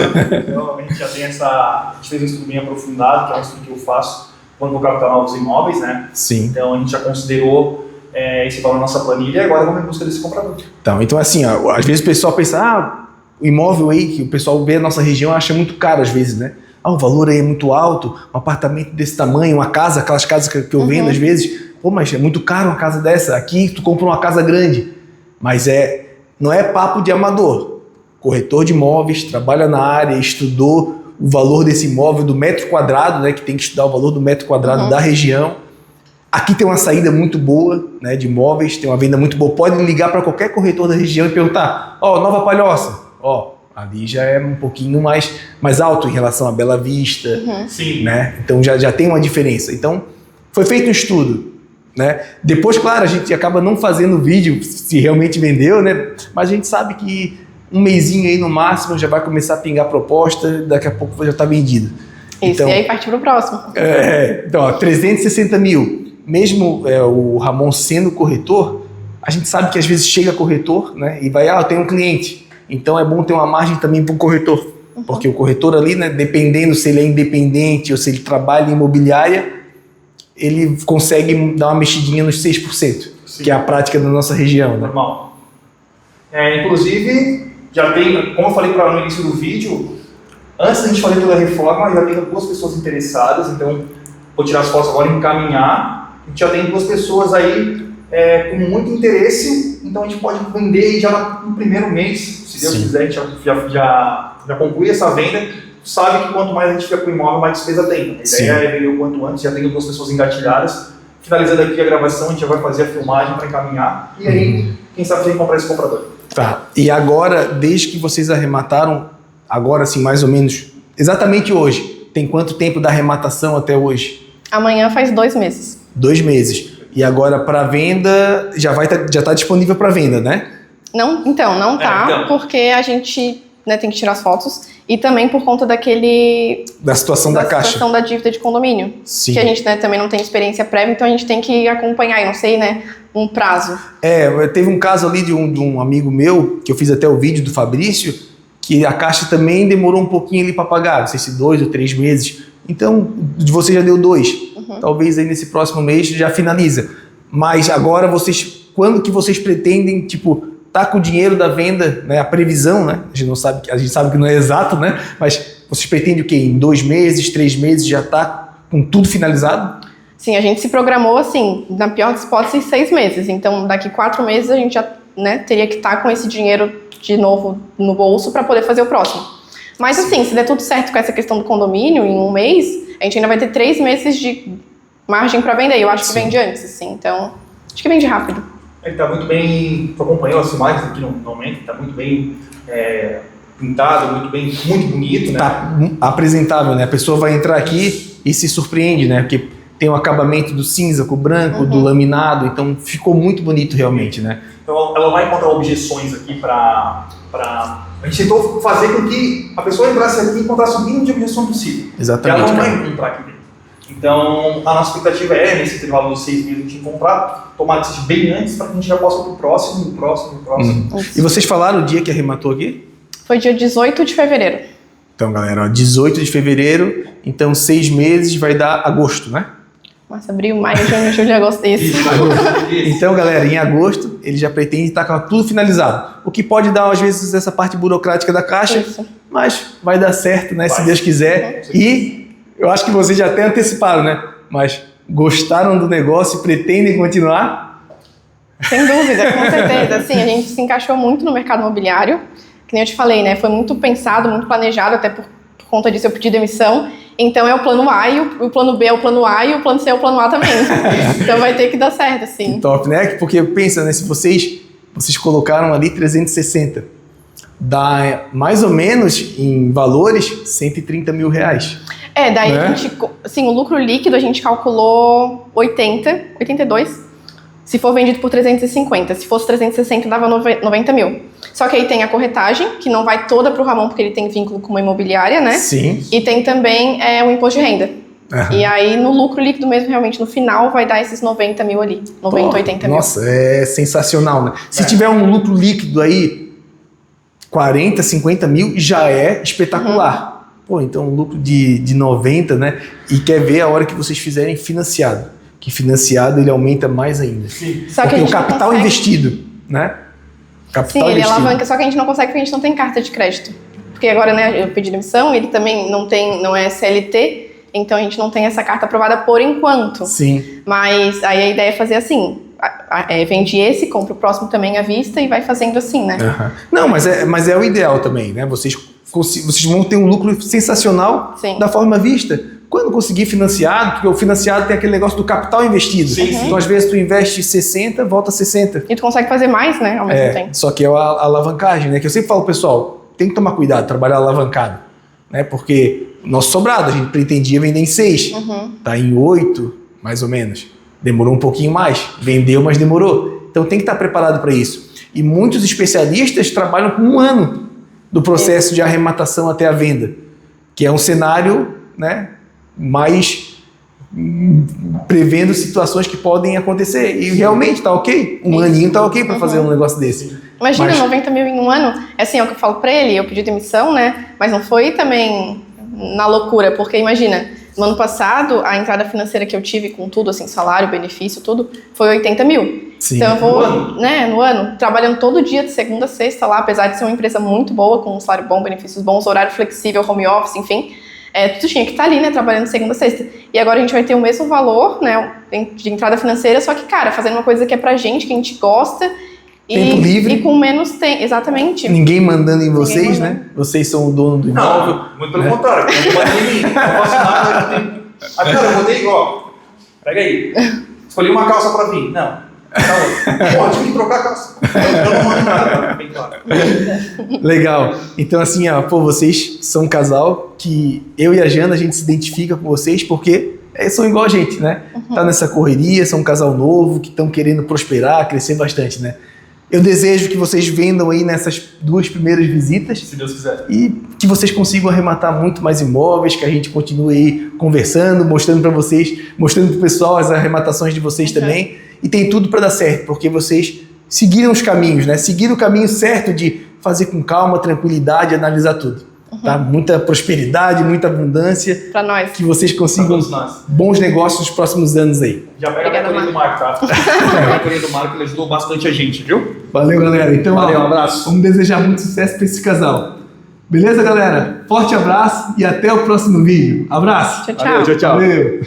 Speaker 2: normalmente já tem a gente fez um estudo bem aprofundado, que é um estudo que eu faço quando vou captar novos imóveis, né?
Speaker 1: Sim.
Speaker 2: Então a gente já considerou esse valor na nossa planilha e agora vamos em busca desse comprador.
Speaker 1: Então assim, às vezes o pessoal pensa, o imóvel aí, que o pessoal vê na nossa região, acha muito caro às vezes, né? O valor aí é muito alto, um apartamento desse tamanho, uma casa, aquelas casas que eu vendo às vezes, mas é muito caro uma casa dessa, aqui tu compra uma casa grande, mas não é papo de amador. Corretor de imóveis, trabalha na área, estudou o valor desse imóvel, do metro quadrado, né, que tem que estudar o valor do metro quadrado da região. Aqui tem uma saída muito boa, né, de imóveis, tem uma venda muito boa. Pode ligar para qualquer corretor da região e perguntar, Nova Palhoça, ali já é um pouquinho mais alto em relação a Bela Vista,
Speaker 2: Sim.
Speaker 1: Né? Então já tem uma diferença. Então foi feito um estudo. Né? Depois, claro, a gente acaba não fazendo vídeo se realmente vendeu, né? Mas a gente sabe que um mesinho aí no máximo já vai começar a pingar proposta, daqui a pouco já está vendido.
Speaker 3: Isso,
Speaker 1: então,
Speaker 3: e aí partir para o próximo.
Speaker 1: Então, 360 mil, mesmo o Ramon sendo corretor, a gente sabe que às vezes chega corretor, né? E vai, eu tenho um cliente, então é bom ter uma margem também para o corretor, porque o corretor ali, né, dependendo se ele é independente ou se ele trabalha em imobiliária, ele consegue dar uma mexidinha nos 6%, Sim. que é a prática da nossa região. Né?
Speaker 2: Normal. Inclusive, já tem, como eu falei no início do vídeo, antes da gente fazer toda a reforma, já tem 2 pessoas interessadas, então vou tirar as fotos agora e encaminhar. A gente já tem 2 pessoas aí com muito interesse, então a gente pode vender já no primeiro mês, se Deus Sim. quiser, a gente já conclui essa venda. Sabe que quanto mais a gente fica com o imóvel, mais despesa tem. A ideia é vender o quanto antes, já tenho 2 pessoas engatilhadas. Finalizando aqui a gravação, a gente já vai fazer a filmagem para encaminhar. E aí, quem sabe tem que comprar esse comprador.
Speaker 1: Tá. E agora, desde que vocês arremataram, agora assim, mais ou menos, exatamente hoje, tem quanto tempo da arrematação até hoje?
Speaker 3: Amanhã faz 2 meses.
Speaker 1: 2 meses. E agora para venda, já tá disponível para venda, né?
Speaker 3: Não, então, não tá, porque a gente, né, tem que tirar as fotos e também por conta
Speaker 1: da situação da caixa.
Speaker 3: Situação da dívida de condomínio.
Speaker 1: Sim.
Speaker 3: Que a gente, né, também não tem experiência prévia, então a gente tem que acompanhar, e não sei, né, um prazo.
Speaker 1: Teve um caso ali de um amigo meu, que eu fiz até o vídeo do Fabrício, que a caixa também demorou um pouquinho ali para pagar, não sei se 2 ou 3 meses. Então, você já deu 2. Talvez aí nesse próximo mês já finaliza. Mas agora quando que vocês pretendem, tipo, tá com o dinheiro da venda, né? A previsão, né? A gente sabe que não é exato, né? Mas vocês pretendem o quê? Em 2 meses, 3 meses já tá com tudo finalizado?
Speaker 3: Sim, a gente se programou assim, na pior das hipóteses, 6 meses. Então, daqui 4 meses a gente já, né, teria que estar com esse dinheiro de novo no bolso para poder fazer o próximo. Mas assim, se der tudo certo com essa questão do condomínio, em 1 mês, a gente ainda vai ter 3 meses de margem para vender. Eu acho que vende antes, assim. Então, acho que vende rápido.
Speaker 2: Ele tá muito bem, tu acompanhou as imagens aqui no momento, tá muito bem pintado, muito bonito, né?
Speaker 1: Tá apresentável, né? A pessoa vai entrar aqui e se surpreende, né? Porque tem o acabamento do cinza com o branco, do laminado, então ficou muito bonito realmente, né?
Speaker 2: Então ela vai encontrar objeções aqui para... A gente tentou fazer com que a pessoa entrasse aqui e encontrasse o mínimo de objeção possível.
Speaker 1: Exatamente.
Speaker 2: E ela não vai encontrar aqui dentro. Então, a nossa expectativa nesse intervalo dos 6 meses, a gente comprar, tomar a decisão bem antes, para que a gente já possa para o próximo.
Speaker 1: E vocês falaram o dia que arrematou aqui?
Speaker 3: Foi dia 18 de fevereiro.
Speaker 1: Então, galera, ó, 18 de fevereiro, então 6 meses vai dar agosto, né?
Speaker 3: Março, abril, maio, junho, julho, agosto, isso.
Speaker 1: Então, galera, em agosto, ele já pretende estar com tudo finalizado. O que pode dar, às vezes, essa parte burocrática da caixa,
Speaker 3: Isso.
Speaker 1: mas vai dar certo, né? Se Deus quiser. E eu acho que vocês já até anteciparam, né? Mas gostaram do negócio e pretendem continuar?
Speaker 3: Sem dúvida, com certeza. Assim, a gente se encaixou muito no mercado imobiliário. Que nem eu te falei, né? Foi muito pensado, muito planejado, até por conta disso eu pedi demissão. Então é o plano A, e o plano B é o plano A, e o plano C é o plano A também. Então vai ter que dar certo, assim.
Speaker 1: Top, né? Porque pensa, né? Se vocês colocaram ali 360, dá mais ou menos, em valores, 130 mil reais.
Speaker 3: Daí
Speaker 1: né?
Speaker 3: a gente, assim, o lucro líquido a gente calculou 82. Se for vendido por 350, se fosse 360 dava 90 mil. Só que aí tem a corretagem, que não vai toda pro Ramon, porque ele tem vínculo com uma imobiliária, né?
Speaker 1: Sim.
Speaker 3: E tem também o imposto de renda.
Speaker 1: Uhum.
Speaker 3: E aí no lucro líquido mesmo, realmente, no final vai dar esses 90 mil ali. 90, 80 mil.
Speaker 1: Nossa, é sensacional, né? Se tiver um lucro líquido aí, 40, 50 mil, já é espetacular. Pô, então um lucro de 90, né? E quer ver a hora que vocês fizerem financiado. Que financiado ele aumenta mais ainda.
Speaker 2: Sim.
Speaker 3: Só que
Speaker 1: porque
Speaker 3: a gente
Speaker 1: o capital
Speaker 3: não consegue.
Speaker 1: investido, né? Capital
Speaker 3: Sim, ele
Speaker 1: investido.
Speaker 3: alavanca, só que a gente não consegue porque a gente não tem carta de crédito. Porque agora, né, eu pedi demissão, ele também não é CLT, então a gente não tem essa carta aprovada por enquanto.
Speaker 1: Sim.
Speaker 3: Mas aí a ideia é fazer assim, vende esse, compra o próximo também à vista e vai fazendo assim, né?
Speaker 1: Uhum. Não, mas é o ideal também, né? Vocês vão ter um lucro sensacional
Speaker 3: Sim.
Speaker 1: da forma à vista. Quando conseguir financiado, porque o financiado tem aquele negócio do capital investido.
Speaker 2: Sim.
Speaker 1: Então, às vezes, tu investe 60, volta 60.
Speaker 3: E tu consegue fazer mais, né, ao mesmo tempo.
Speaker 1: Só que é a alavancagem, né? Que eu sempre falo, pessoal, tem que tomar cuidado, trabalhar alavancado. Né? Porque nosso sobrado, a gente pretendia vender em 6. Tá em 8, mais ou menos. Demorou um pouquinho mais. Vendeu, mas demorou. Então, tem que estar preparado para isso. E muitos especialistas trabalham com 1 ano do processo de arrematação até a venda. Que é um cenário, né, mais prevendo situações que podem acontecer. E realmente tá ok. Um aninho tá ok para fazer um negócio desse.
Speaker 3: Imagina, 90 mil em 1 ano. Assim, é o que eu falo pra ele, eu pedi demissão, né? Mas não foi também na loucura, porque imagina, no ano passado, a entrada financeira que eu tive com tudo, assim, salário, benefício, tudo, foi 80 mil.
Speaker 1: Sim.
Speaker 3: Então eu vou, no ano, trabalhando todo dia, de segunda a sexta lá, apesar de ser uma empresa muito boa, com um salário bom, benefícios bons, horário flexível, home office, enfim. Tu tinha que estar ali, né, trabalhando de segunda a sexta. E agora a gente vai ter o mesmo valor, né, de entrada financeira, só que, cara, fazendo uma coisa que é pra gente, que a gente gosta.
Speaker 1: Tempo livre.
Speaker 3: E com menos tempo, exatamente.
Speaker 1: Ninguém mandando em vocês,
Speaker 3: mandando.
Speaker 1: né? Vocês são o dono do imóvel.
Speaker 2: Não, muito pelo contrário. Não manda em mim. Não faço nada. Cara, eu botei igual. Pega aí. Escolhi uma calça pra vir. Não. Pô, tive que trocar a calça. Eu não mando nada, bem claro.
Speaker 1: Legal. Então, assim, ó, pô, vocês são um casal que eu e a Jana, a gente se identifica com vocês porque são igual a gente, né? Tá nessa correria, são um casal novo, que estão querendo prosperar, crescer bastante, né? Eu desejo que vocês vendam aí nessas 2 primeiras visitas.
Speaker 2: Se Deus quiser.
Speaker 1: E que vocês consigam arrematar muito mais imóveis, que a gente continue aí conversando, mostrando para vocês, mostrando pro pessoal as arrematações de vocês também. E tem tudo para dar certo, porque vocês seguiram os caminhos, né? Seguiram o caminho certo de fazer com calma, tranquilidade, analisar tudo. Tá? Muita prosperidade, muita abundância.
Speaker 3: Pra nós.
Speaker 1: Que vocês consigam bons negócios nos próximos anos aí.
Speaker 2: Já pega a mentoria do Marco, tá? A mentoria do Marco, ele ajudou bastante a gente, viu?
Speaker 1: Valeu, galera. Então,
Speaker 2: valeu, um abraço.
Speaker 1: Vamos desejar muito sucesso para esse casal. Beleza, galera? Forte abraço e até o próximo vídeo. Abraço.
Speaker 3: Tchau, tchau.
Speaker 2: Valeu, tchau, tchau.
Speaker 1: Valeu.